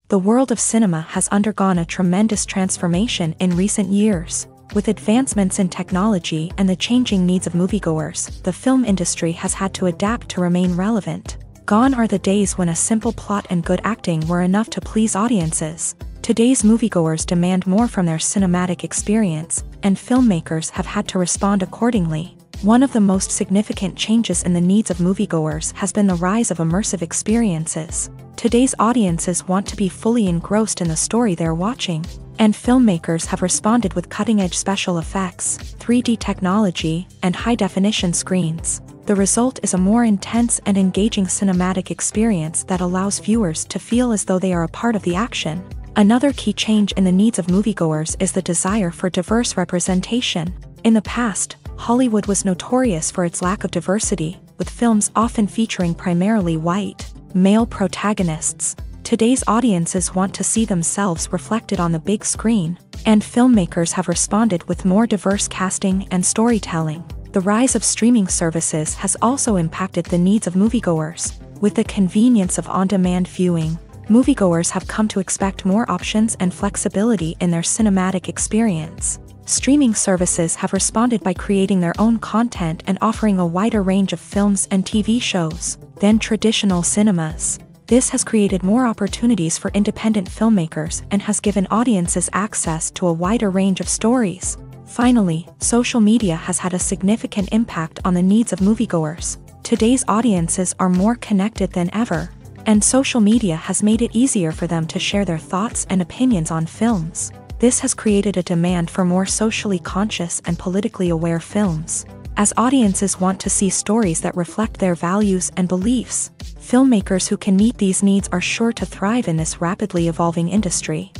The world of cinema has undergone a tremendous transformation in recent years. With advancements in technology and the changing needs of moviegoers, the film industry has had to adapt to remain relevant. Gone are the days when a simple plot and good acting were enough to please audiences. Today's moviegoers demand more from their cinematic experience, and filmmakers have had to respond accordingly. One of the most significant changes in the needs of moviegoers has been the rise of immersive experiences. Today's audiences want to be fully engrossed in the story they're watching, and filmmakers have responded with cutting-edge special effects, 3D technology, and high-definition screens. The result is a more intense and engaging cinematic experience that allows viewers to feel as though they are a part of the action. Another key change in the needs of moviegoers is the desire for diverse representation. In the past, Hollywood was notorious for its lack of diversity, with films often featuring primarily white, male protagonists. Today's audiences want to see themselves reflected on the big screen, and filmmakers have responded with more diverse casting and storytelling. The rise of streaming services has also impacted the needs of moviegoers. With the convenience of on-demand viewing, moviegoers have come to expect more options and flexibility in their cinematic experience. Streaming services have responded by creating their own content and offering a wider range of films and TV shows than traditional cinemas. This has created more opportunities for independent filmmakers and has given audiences access to a wider range of stories. Finally, social media has had a significant impact on the needs of moviegoers. Today's audiences are more connected than ever, and social media has made it easier for them to share their thoughts and opinions on films. This has created a demand for more socially conscious and politically aware films. As audiences want to see stories that reflect their values and beliefs, filmmakers who can meet these needs are sure to thrive in this rapidly evolving industry.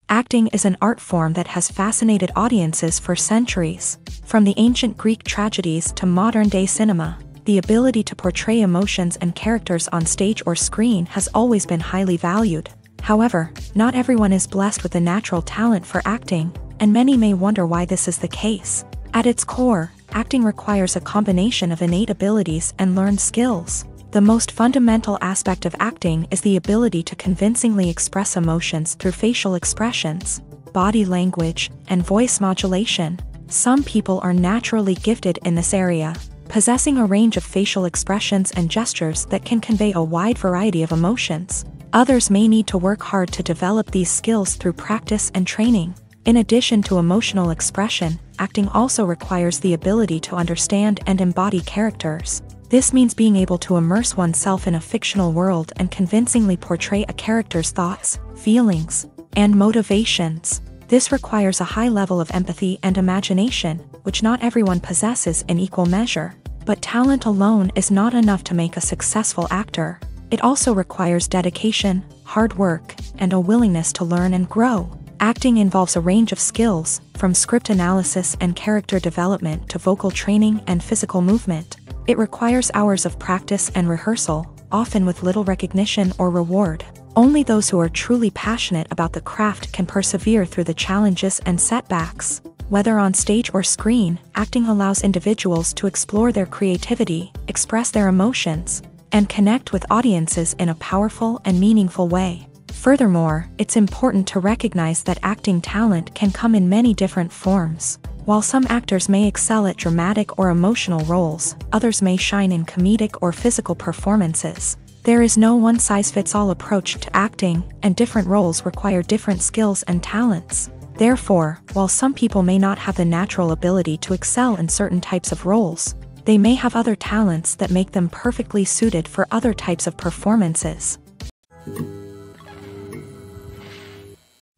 Acting is an art form that has fascinated audiences for centuries. From the ancient Greek tragedies to modern-day cinema, the ability to portray emotions and characters on stage or screen has always been highly valued. However, not everyone is blessed with a natural talent for acting, and many may wonder why this is the case. At its core, acting requires a combination of innate abilities and learned skills. The most fundamental aspect of acting is the ability to convincingly express emotions through facial expressions, body language, and voice modulation. Some people are naturally gifted in this area, possessing a range of facial expressions and gestures that can convey a wide variety of emotions. Others may need to work hard to develop these skills through practice and training. In addition to emotional expression, acting also requires the ability to understand and embody characters. This means being able to immerse oneself in a fictional world and convincingly portray a character's thoughts, feelings, and motivations. This requires a high level of empathy and imagination, which not everyone possesses in equal measure. But talent alone is not enough to make a successful actor. It also requires dedication, hard work, and a willingness to learn and grow. Acting involves a range of skills, from script analysis and character development to vocal training and physical movement. It requires hours of practice and rehearsal, often with little recognition or reward. Only those who are truly passionate about the craft can persevere through the challenges and setbacks. Whether on stage or screen, acting allows individuals to explore their creativity, express their emotions, and connect with audiences in a powerful and meaningful way. Furthermore, it's important to recognize that acting talent can come in many different forms. While some actors may excel at dramatic or emotional roles, others may shine in comedic or physical performances. There is no one-size-fits-all approach to acting, and different roles require different skills and talents. Therefore, while some people may not have the natural ability to excel in certain types of roles, they may have other talents that make them perfectly suited for other types of performances.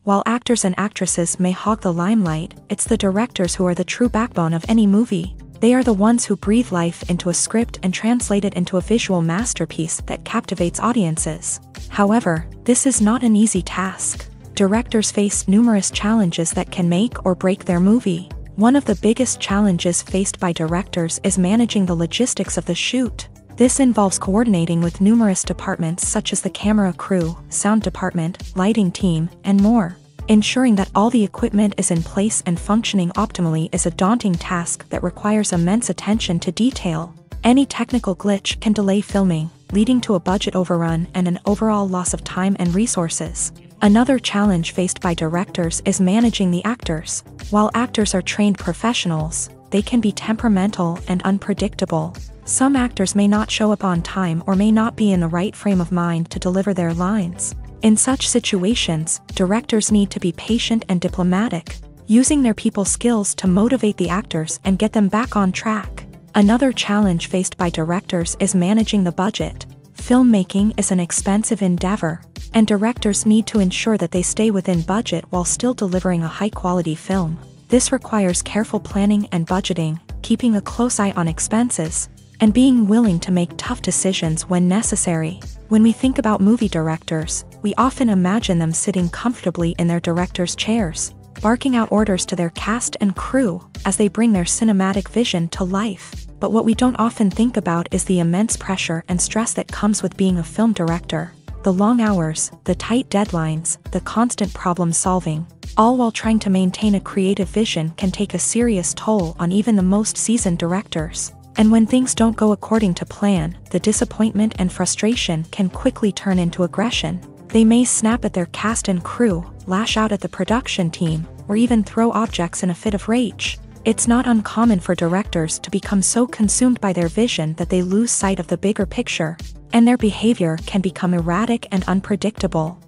While actors and actresses may hog the limelight, it's the directors who are the true backbone of any movie. They are the ones who breathe life into a script and translate it into a visual masterpiece that captivates audiences. However, this is not an easy task. Directors face numerous challenges that can make or break their movie. One of the biggest challenges faced by directors is managing the logistics of the shoot. This involves coordinating with numerous departments such as the camera crew, sound department, lighting team, and more. Ensuring that all the equipment is in place and functioning optimally is a daunting task that requires immense attention to detail. Any technical glitch can delay filming, leading to a budget overrun and an overall loss of time and resources. Another challenge faced by directors is managing the actors. While actors are trained professionals, they can be temperamental and unpredictable. Some actors may not show up on time or may not be in the right frame of mind to deliver their lines. In such situations, directors need to be patient and diplomatic, using their people skills to motivate the actors and get them back on track. Another challenge faced by directors is managing the budget. Filmmaking is an expensive endeavor, and directors need to ensure that they stay within budget while still delivering a high-quality film. This requires careful planning and budgeting, keeping a close eye on expenses, and being willing to make tough decisions when necessary. When we think about movie directors, we often imagine them sitting comfortably in their director's chairs, barking out orders to their cast and crew as they bring their cinematic vision to life. But what we don't often think about is the immense pressure and stress that comes with being a film director. The long hours, the tight deadlines, the constant problem solving, all while trying to maintain a creative vision can take a serious toll on even the most seasoned directors. And when things don't go according to plan, the disappointment and frustration can quickly turn into aggression. They may snap at their cast and crew, lash out at the production team, or even throw objects in a fit of rage. It's not uncommon for directors to become so consumed by their vision that they lose sight of the bigger picture, and their behavior can become erratic and unpredictable.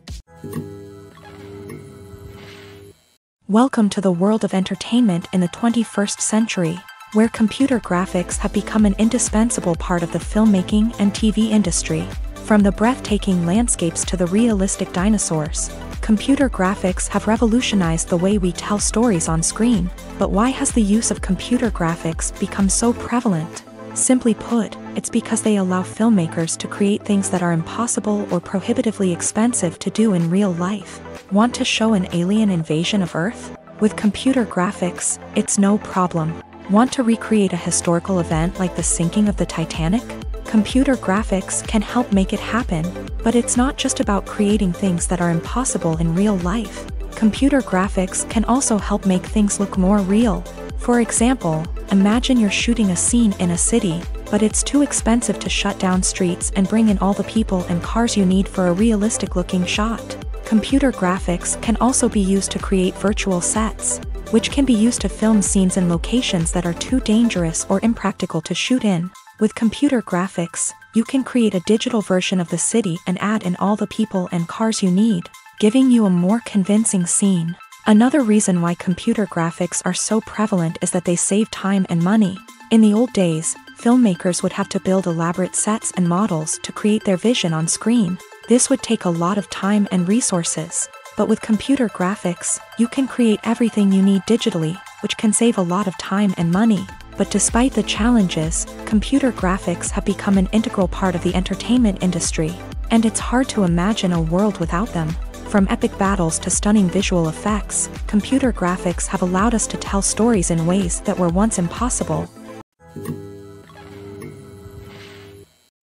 Welcome to the world of entertainment in the 21st century, where computer graphics have become an indispensable part of the filmmaking and TV industry. From the breathtaking landscapes to the realistic dinosaurs, computer graphics have revolutionized the way we tell stories on screen. But why has the use of computer graphics become so prevalent? Simply put, it's because they allow filmmakers to create things that are impossible or prohibitively expensive to do in real life. Want to show an alien invasion of Earth? With computer graphics, it's no problem. Want to recreate a historical event like the sinking of the Titanic? Computer graphics can help make it happen, but it's not just about creating things that are impossible in real life. Computer graphics can also help make things look more real. For example, imagine you're shooting a scene in a city, but it's too expensive to shut down streets and bring in all the people and cars you need for a realistic-looking shot. Computer graphics can also be used to create virtual sets, which can be used to film scenes in locations that are too dangerous or impractical to shoot in. With computer graphics, you can create a digital version of the city and add in all the people and cars you need, giving you a more convincing scene. Another reason why computer graphics are so prevalent is that they save time and money. In the old days, filmmakers would have to build elaborate sets and models to create their vision on screen. This would take a lot of time and resources. But with computer graphics, you can create everything you need digitally, which can save a lot of time and money. But despite the challenges, computer graphics have become an integral part of the entertainment industry, and it's hard to imagine a world without them. From epic battles to stunning visual effects, computer graphics have allowed us to tell stories in ways that were once impossible.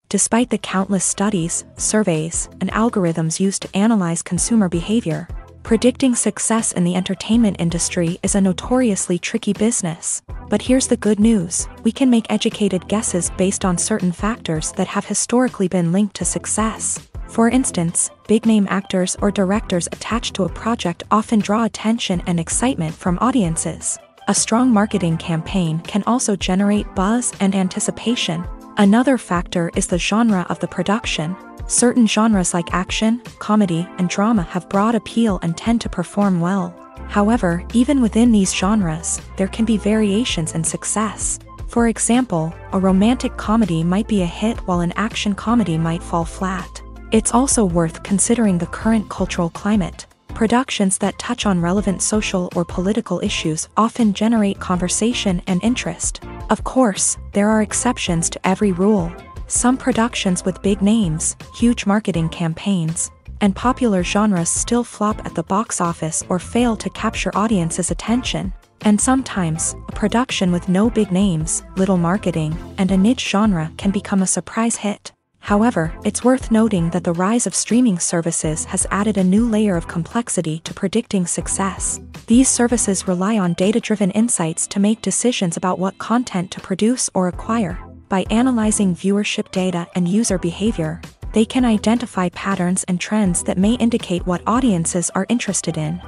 Despite the countless studies, surveys, and algorithms used to analyze consumer behavior, predicting success in the entertainment industry is a notoriously tricky business. But here's the good news: we can make educated guesses based on certain factors that have historically been linked to success. For instance, big-name actors or directors attached to a project often draw attention and excitement from audiences. A strong marketing campaign can also generate buzz and anticipation. Another factor is the genre of the production. Certain genres like action, comedy, and drama have broad appeal and tend to perform well. However, even within these genres, there can be variations in success. For example, a romantic comedy might be a hit while an action comedy might fall flat. It's also worth considering the current cultural climate. Productions that touch on relevant social or political issues often generate conversation and interest. Of course, there are exceptions to every rule. Some productions with big names, huge marketing campaigns, and popular genres still flop at the box office or fail to capture audiences' attention. And sometimes, a production with no big names, little marketing, and a niche genre can become a surprise hit. However, it's worth noting that the rise of streaming services has added a new layer of complexity to predicting success. These services rely on data-driven insights to make decisions about what content to produce or acquire. By analyzing viewership data and user behavior, they can identify patterns and trends that may indicate what audiences are interested in.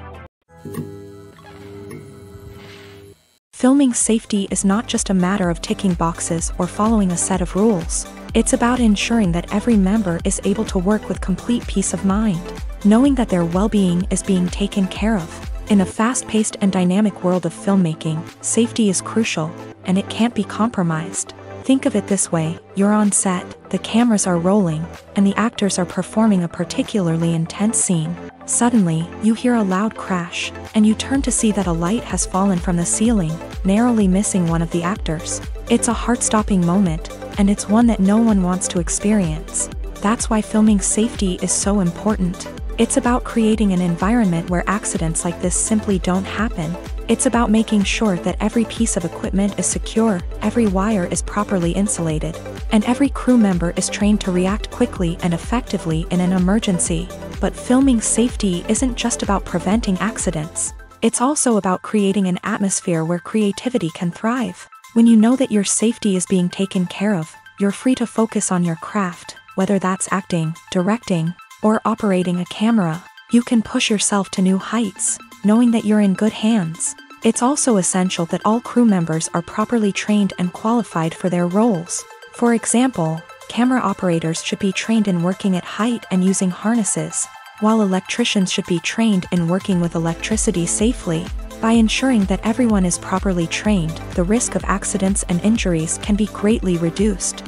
Filming safety is not just a matter of ticking boxes or following a set of rules. It's about ensuring that every member is able to work with complete peace of mind, knowing that their well-being is being taken care of. In a fast-paced and dynamic world of filmmaking, safety is crucial, and it can't be compromised. Think of it this way: you're on set, the cameras are rolling, and the actors are performing a particularly intense scene. Suddenly, you hear a loud crash, and you turn to see that a light has fallen from the ceiling, narrowly missing one of the actors. It's a heart-stopping moment, and it's one that no one wants to experience. That's why filming safety is so important. It's about creating an environment where accidents like this simply don't happen. It's about making sure that every piece of equipment is secure, every wire is properly insulated, and every crew member is trained to react quickly and effectively in an emergency. But filming safety isn't just about preventing accidents. It's also about creating an atmosphere where creativity can thrive. When you know that your safety is being taken care of, you're free to focus on your craft, whether that's acting, directing, or operating a camera. You can push yourself to new heights, knowing that you're in good hands. It's also essential that all crew members are properly trained and qualified for their roles. For example, camera operators should be trained in working at height and using harnesses, while electricians should be trained in working with electricity safely. By ensuring that everyone is properly trained, the risk of accidents and injuries can be greatly reduced.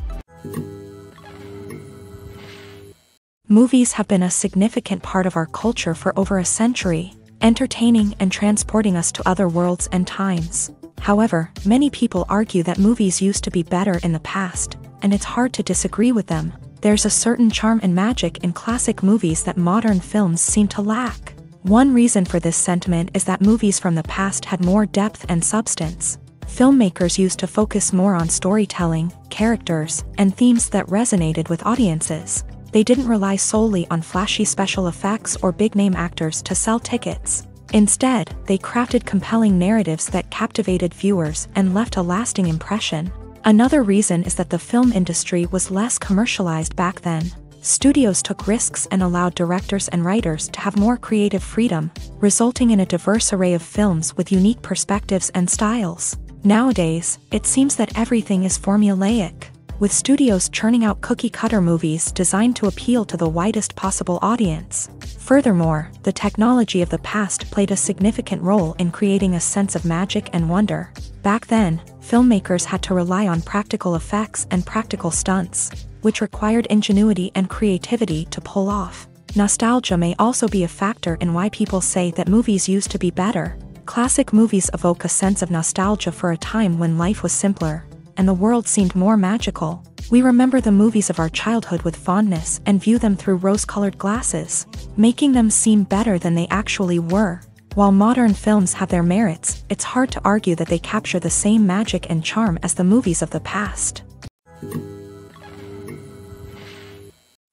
Movies have been a significant part of our culture for over a century, entertaining and transporting us to other worlds and times. However, many people argue that movies used to be better in the past, and it's hard to disagree with them. There's a certain charm and magic in classic movies that modern films seem to lack. One reason for this sentiment is that movies from the past had more depth and substance. Filmmakers used to focus more on storytelling, characters, and themes that resonated with audiences. They didn't rely solely on flashy special effects or big-name actors to sell tickets. Instead, they crafted compelling narratives that captivated viewers and left a lasting impression. Another reason is that the film industry was less commercialized back then. Studios took risks and allowed directors and writers to have more creative freedom, resulting in a diverse array of films with unique perspectives and styles. Nowadays, it seems that everything is formulaic, with studios churning out cookie-cutter movies designed to appeal to the widest possible audience. Furthermore, the technology of the past played a significant role in creating a sense of magic and wonder. Back then, filmmakers had to rely on practical effects and practical stunts, which required ingenuity and creativity to pull off. Nostalgia may also be a factor in why people say that movies used to be better. Classic movies evoke a sense of nostalgia for a time when life was simpler, and the world seemed more magical. We remember the movies of our childhood with fondness and view them through rose-colored glasses, making them seem better than they actually were. While modern films have their merits, it's hard to argue that they capture the same magic and charm as the movies of the past.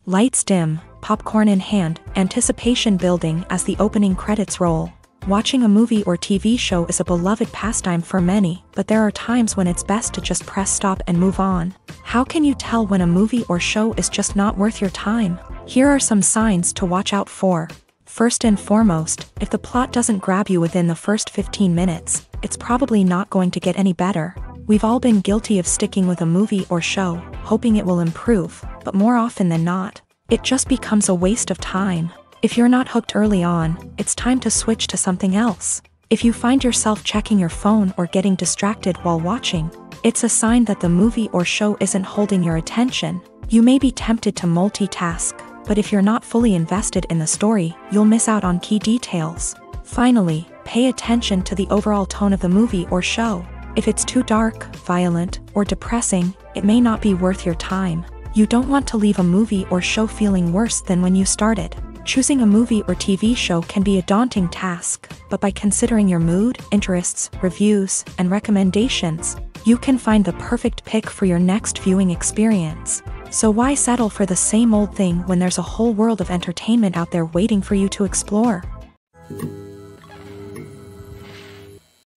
Lights dim, popcorn in hand, anticipation building as the opening credits roll. Watching a movie or TV show is a beloved pastime for many, but there are times when it's best to just press stop and move on. How can you tell when a movie or show is just not worth your time? Here are some signs to watch out for. First and foremost, if the plot doesn't grab you within the first 15 minutes, it's probably not going to get any better. We've all been guilty of sticking with a movie or show, hoping it will improve, but more often than not, it just becomes a waste of time. If you're not hooked early on, it's time to switch to something else. If you find yourself checking your phone or getting distracted while watching, It's a sign that the movie or show isn't holding your attention. You may be tempted to multitask, but if you're not fully invested in the story, you'll miss out on key details. Finally, pay attention to the overall tone of the movie or show. If it's too dark, violent, or depressing, it may not be worth your time. You don't want to leave a movie or show feeling worse than when you started. Choosing a movie or TV show can be a daunting task, but by considering your mood, interests, reviews, and recommendations, you can find the perfect pick for your next viewing experience. So why settle for the same old thing when there's a whole world of entertainment out there waiting for you to explore?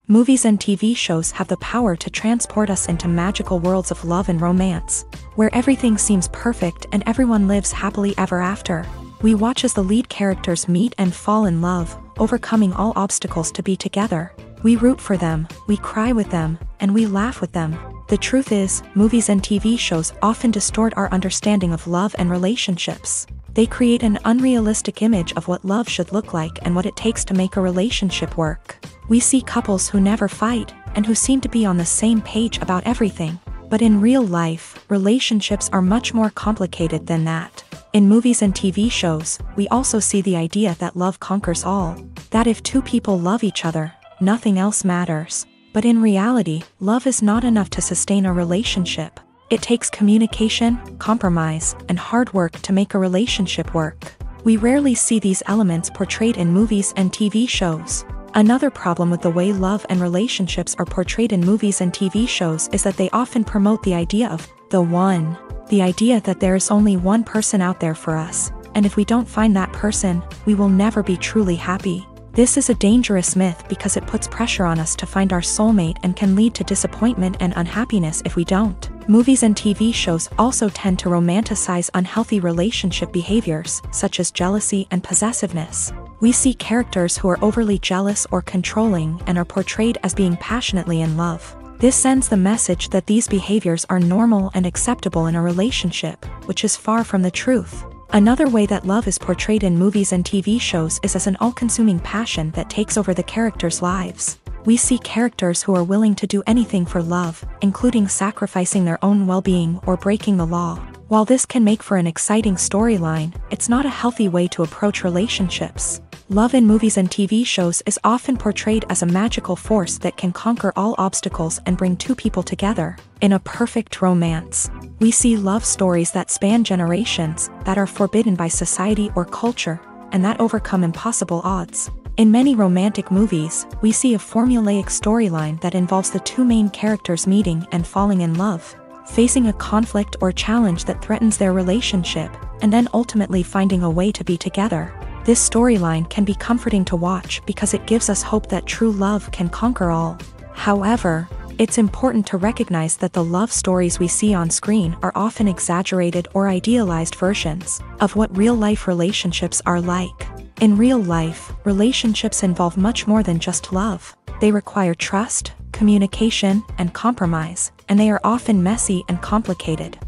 Movies and TV shows have the power to transport us into magical worlds of love and romance, where everything seems perfect and everyone lives happily ever after. We watch as the lead characters meet and fall in love, overcoming all obstacles to be together. We root for them, we cry with them, and we laugh with them. The truth is, movies and TV shows often distort our understanding of love and relationships. They create an unrealistic image of what love should look like and what it takes to make a relationship work. We see couples who never fight, and who seem to be on the same page about everything. But in real life, relationships are much more complicated than that. In movies and TV shows, we also see the idea that love conquers all. That if two people love each other, nothing else matters. But in reality, love is not enough to sustain a relationship. It takes communication, compromise, and hard work to make a relationship work. We rarely see these elements portrayed in movies and TV shows. Another problem with the way love and relationships are portrayed in movies and TV shows is that they often promote the idea of the one. The idea that there is only one person out there for us, and if we don't find that person, we will never be truly happy. This is a dangerous myth because it puts pressure on us to find our soulmate and can lead to disappointment and unhappiness if we don't. Movies and TV shows also tend to romanticize unhealthy relationship behaviors, such as jealousy and possessiveness. We see characters who are overly jealous or controlling and are portrayed as being passionately in love. This sends the message that these behaviors are normal and acceptable in a relationship, which is far from the truth. Another way that love is portrayed in movies and TV shows is as an all-consuming passion that takes over the characters' lives. We see characters who are willing to do anything for love, including sacrificing their own well-being or breaking the law. While this can make for an exciting storyline, it's not a healthy way to approach relationships. Love in movies and TV shows is often portrayed as a magical force that can conquer all obstacles and bring two people together in a perfect romance. We see love stories that span generations, that are forbidden by society or culture, and that overcome impossible odds. In many romantic movies, we see a formulaic storyline that involves the two main characters meeting and falling in love, facing a conflict or challenge that threatens their relationship, and then ultimately finding a way to be together. This storyline can be comforting to watch because it gives us hope that true love can conquer all. However, it's important to recognize that the love stories we see on screen are often exaggerated or idealized versions of what real-life relationships are like. In real life, relationships involve much more than just love. They require trust, communication, and compromise, and they are often messy and complicated.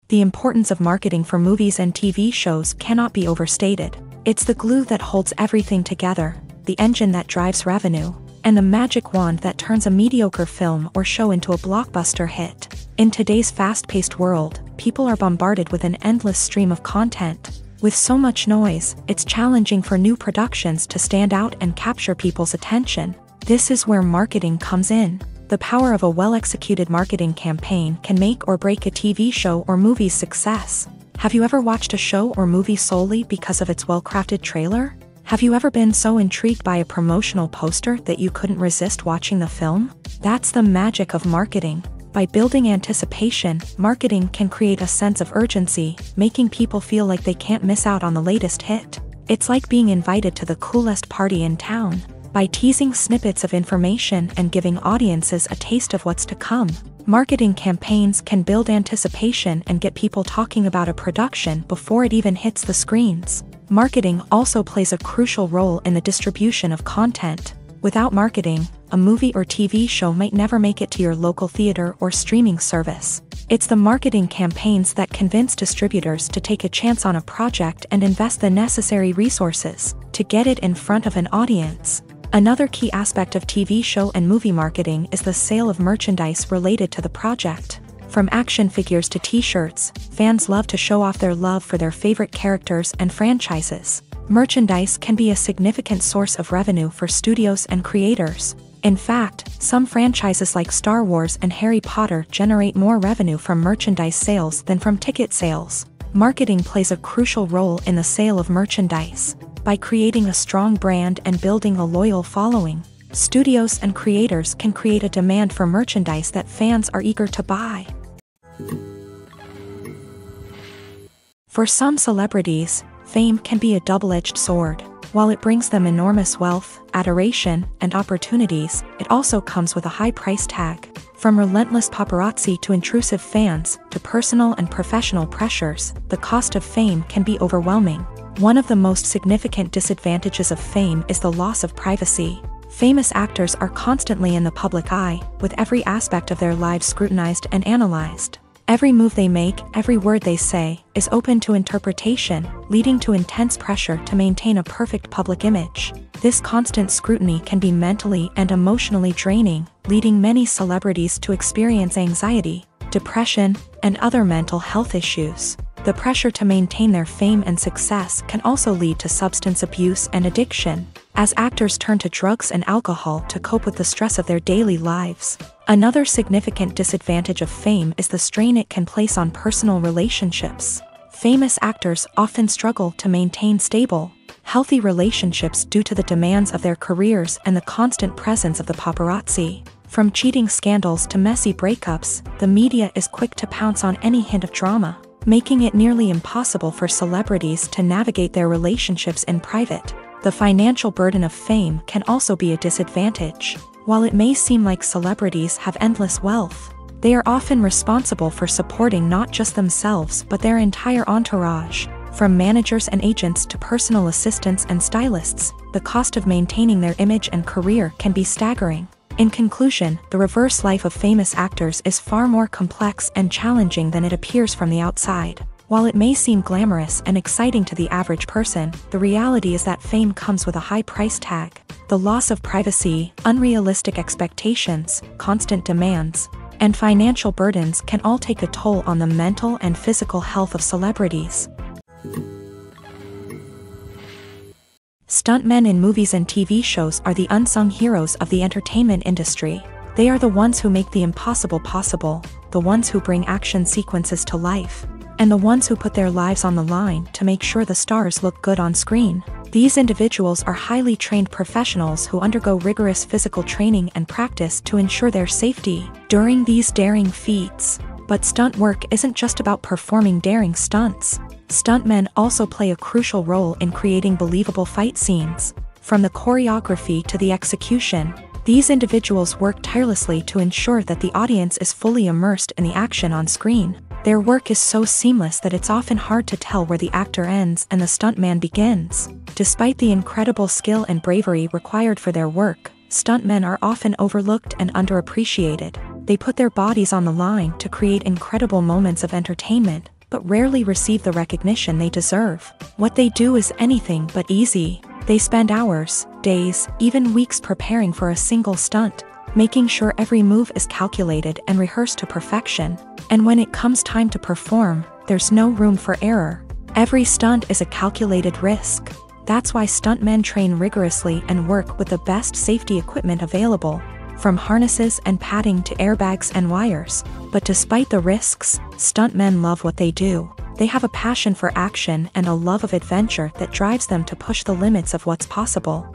The importance of marketing for movies and TV shows cannot be overstated. It's the glue that holds everything together, the engine that drives revenue, and the magic wand that turns a mediocre film or show into a blockbuster hit. In today's fast-paced world, people are bombarded with an endless stream of content. With so much noise, it's challenging for new productions to stand out and capture people's attention. This is where marketing comes in. The power of a well-executed marketing campaign can make or break a TV show or movie's success. Have you ever watched a show or movie solely because of its well-crafted trailer? Have you ever been so intrigued by a promotional poster that you couldn't resist watching the film? That's the magic of marketing. By building anticipation, marketing can create a sense of urgency, making people feel like they can't miss out on the latest hit. It's like being invited to the coolest party in town. By teasing snippets of information and giving audiences a taste of what's to come, marketing campaigns can build anticipation and get people talking about a production before it even hits the screens. Marketing also plays a crucial role in the distribution of content. Without marketing, a movie or TV show might never make it to your local theater or streaming service. It's the marketing campaigns that convince distributors to take a chance on a project and invest the necessary resources to get it in front of an audience. Another key aspect of TV show and movie marketing is the sale of merchandise related to the project. From action figures to t-shirts, fans love to show off their love for their favorite characters and franchises. Merchandise can be a significant source of revenue for studios and creators. In fact, some franchises like Star Wars and Harry Potter generate more revenue from merchandise sales than from ticket sales. Marketing plays a crucial role in the sale of merchandise. By creating a strong brand and building a loyal following, studios and creators can create a demand for merchandise that fans are eager to buy. For some celebrities, fame can be a double-edged sword. While it brings them enormous wealth, adoration, and opportunities, it also comes with a high price tag. From relentless paparazzi to intrusive fans, to personal and professional pressures, the cost of fame can be overwhelming. One of the most significant disadvantages of fame is the loss of privacy. Famous actors are constantly in the public eye, with every aspect of their lives scrutinized and analyzed. Every move they make, every word they say, is open to interpretation, leading to intense pressure to maintain a perfect public image. This constant scrutiny can be mentally and emotionally draining, leading many celebrities to experience anxiety, depression, and other mental health issues. The pressure to maintain their fame and success can also lead to substance abuse and addiction, as actors turn to drugs and alcohol to cope with the stress of their daily lives. Another significant disadvantage of fame is the strain it can place on personal relationships. Famous actors often struggle to maintain stable, healthy relationships due to the demands of their careers and the constant presence of the paparazzi. From cheating scandals to messy breakups, the media is quick to pounce on any hint of drama, making it nearly impossible for celebrities to navigate their relationships in private. The financial burden of fame can also be a disadvantage. While it may seem like celebrities have endless wealth, they are often responsible for supporting not just themselves but their entire entourage. From managers and agents to personal assistants and stylists, the cost of maintaining their image and career can be staggering. In conclusion, the reverse life of famous actors is far more complex and challenging than it appears from the outside. While it may seem glamorous and exciting to the average person, the reality is that fame comes with a high price tag. The loss of privacy, unrealistic expectations, constant demands, and financial burdens can all take a toll on the mental and physical health of celebrities. Stuntmen in movies and TV shows are the unsung heroes of the entertainment industry. They are the ones who make the impossible possible, the ones who bring action sequences to life, and the ones who put their lives on the line to make sure the stars look good on screen. These individuals are highly trained professionals who undergo rigorous physical training and practice to ensure their safety during these daring feats. But stunt work isn't just about performing daring stunts. Stuntmen also play a crucial role in creating believable fight scenes. From the choreography to the execution, these individuals work tirelessly to ensure that the audience is fully immersed in the action on screen. Their work is so seamless that it's often hard to tell where the actor ends and the stuntman begins. Despite the incredible skill and bravery required for their work, stuntmen are often overlooked and underappreciated. They put their bodies on the line to create incredible moments of entertainment, but rarely receive the recognition they deserve. What they do is anything but easy. They spend hours, days, even weeks preparing for a single stunt, making sure every move is calculated and rehearsed to perfection. And when it comes time to perform, there's no room for error. Every stunt is a calculated risk. That's why stuntmen train rigorously and work with the best safety equipment available, from harnesses and padding to airbags and wires. But despite the risks, stuntmen love what they do. They have a passion for action and a love of adventure that drives them to push the limits of what's possible.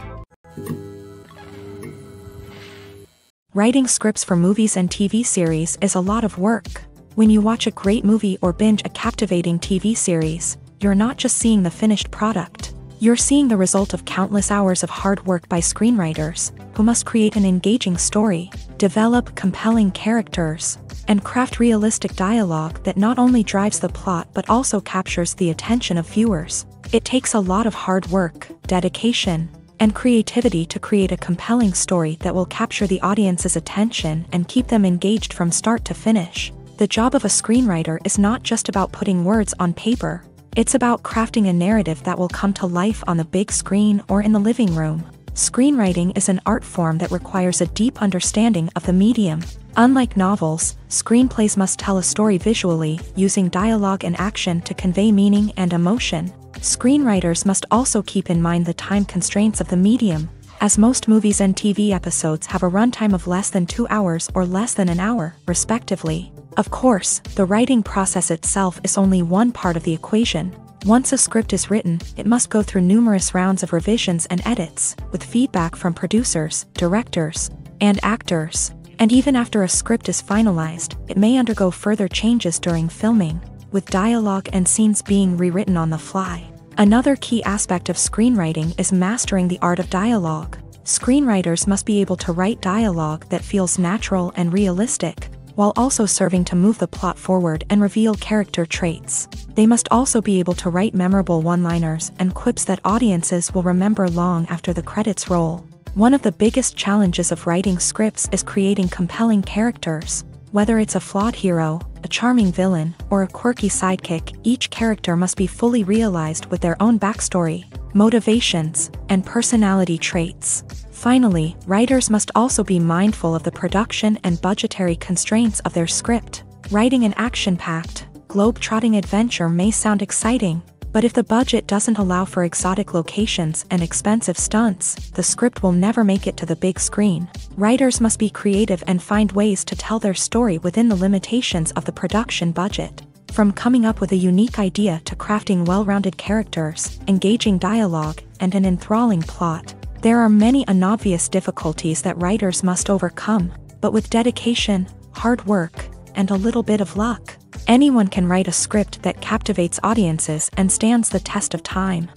Writing scripts for movies and TV series is a lot of work. When you watch a great movie or binge a captivating TV series, you're not just seeing the finished product. You're seeing the result of countless hours of hard work by screenwriters, who must create an engaging story, develop compelling characters, and craft realistic dialogue that not only drives the plot but also captures the attention of viewers. It takes a lot of hard work, dedication, and creativity to create a compelling story that will capture the audience's attention and keep them engaged from start to finish. The job of a screenwriter is not just about putting words on paper. It's about crafting a narrative that will come to life on the big screen or in the living room. Screenwriting is an art form that requires a deep understanding of the medium. Unlike novels, screenplays must tell a story visually, using dialogue and action to convey meaning and emotion. Screenwriters must also keep in mind the time constraints of the medium, as most movies and TV episodes have a runtime of less than 2 hours or less than an hour, respectively. Of course, the writing process itself is only one part of the equation. Once a script is written, it must go through numerous rounds of revisions and edits, with feedback from producers, directors, and actors. And even after a script is finalized, it may undergo further changes during filming, with dialogue and scenes being rewritten on the fly. Another key aspect of screenwriting is mastering the art of dialogue. Screenwriters must be able to write dialogue that feels natural and realistic, while also serving to move the plot forward and reveal character traits. They must also be able to write memorable one-liners and quips that audiences will remember long after the credits roll. One of the biggest challenges of writing scripts is creating compelling characters. Whether it's a flawed hero, a charming villain, or a quirky sidekick, each character must be fully realized with their own backstory, motivations, and personality traits. Finally, writers must also be mindful of the production and budgetary constraints of their script. Writing an action-packed, globe-trotting adventure may sound exciting, but if the budget doesn't allow for exotic locations and expensive stunts, the script will never make it to the big screen. Writers must be creative and find ways to tell their story within the limitations of the production budget. From coming up with a unique idea to crafting well-rounded characters, engaging dialogue, and an enthralling plot, there are many unobvious difficulties that writers must overcome, but with dedication, hard work, and a little bit of luck, anyone can write a script that captivates audiences and stands the test of time.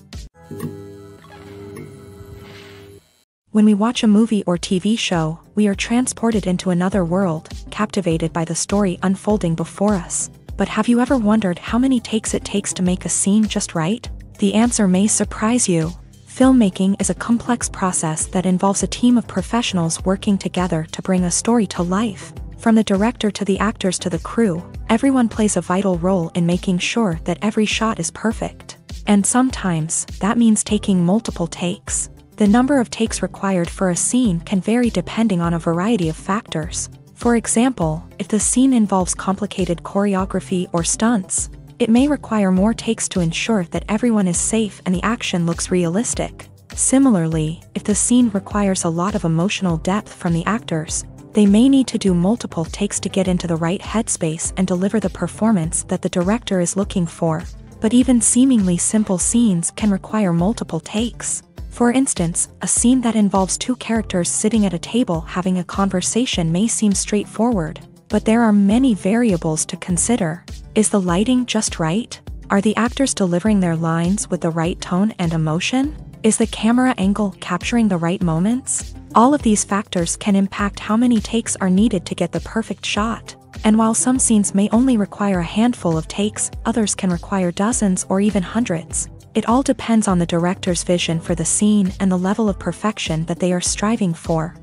When we watch a movie or TV show, we are transported into another world, captivated by the story unfolding before us. But have you ever wondered how many takes it takes to make a scene just right? The answer may surprise you. Filmmaking is a complex process that involves a team of professionals working together to bring a story to life. From the director to the actors to the crew, everyone plays a vital role in making sure that every shot is perfect. And sometimes, that means taking multiple takes. The number of takes required for a scene can vary depending on a variety of factors. For example, if the scene involves complicated choreography or stunts, it may require more takes to ensure that everyone is safe and the action looks realistic. Similarly, if the scene requires a lot of emotional depth from the actors, they may need to do multiple takes to get into the right headspace and deliver the performance that the director is looking for. But even seemingly simple scenes can require multiple takes. For instance, a scene that involves two characters sitting at a table having a conversation may seem straightforward, but there are many variables to consider. Is the lighting just right? Are the actors delivering their lines with the right tone and emotion? Is the camera angle capturing the right moments? All of these factors can impact how many takes are needed to get the perfect shot. And while some scenes may only require a handful of takes, others can require dozens or even hundreds. It all depends on the director's vision for the scene and the level of perfection that they are striving for.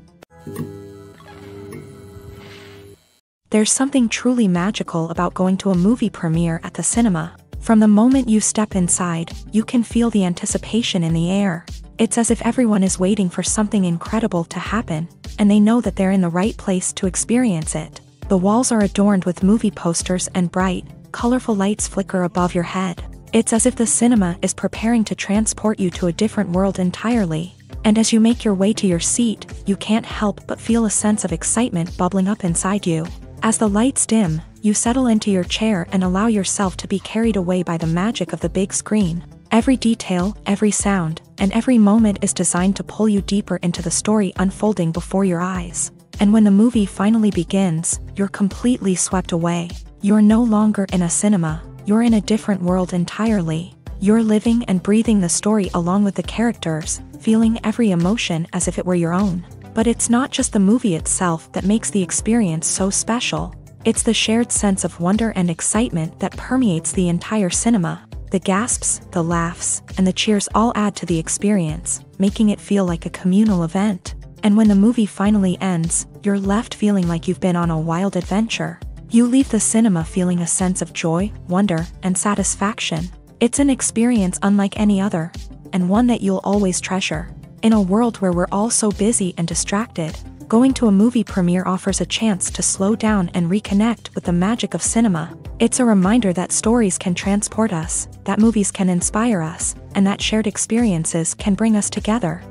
There's something truly magical about going to a movie premiere at the cinema. From the moment you step inside, you can feel the anticipation in the air. It's as if everyone is waiting for something incredible to happen, and they know that they're in the right place to experience it. The walls are adorned with movie posters and bright, colorful lights flicker above your head. It's as if the cinema is preparing to transport you to a different world entirely. And as you make your way to your seat, you can't help but feel a sense of excitement bubbling up inside you. As the lights dim, you settle into your chair and allow yourself to be carried away by the magic of the big screen. Every detail, every sound, and every moment is designed to pull you deeper into the story unfolding before your eyes. And when the movie finally begins, you're completely swept away. You're no longer in a cinema, you're in a different world entirely. You're living and breathing the story along with the characters, feeling every emotion as if it were your own. But it's not just the movie itself that makes the experience so special. It's the shared sense of wonder and excitement that permeates the entire cinema. The gasps, the laughs, and the cheers all add to the experience, making it feel like a communal event. And when the movie finally ends, you're left feeling like you've been on a wild adventure. You leave the cinema feeling a sense of joy, wonder, and satisfaction. It's an experience unlike any other, and one that you'll always treasure. In a world where we're all so busy and distracted, going to a movie premiere offers a chance to slow down and reconnect with the magic of cinema. It's a reminder that stories can transport us, that movies can inspire us, and that shared experiences can bring us together.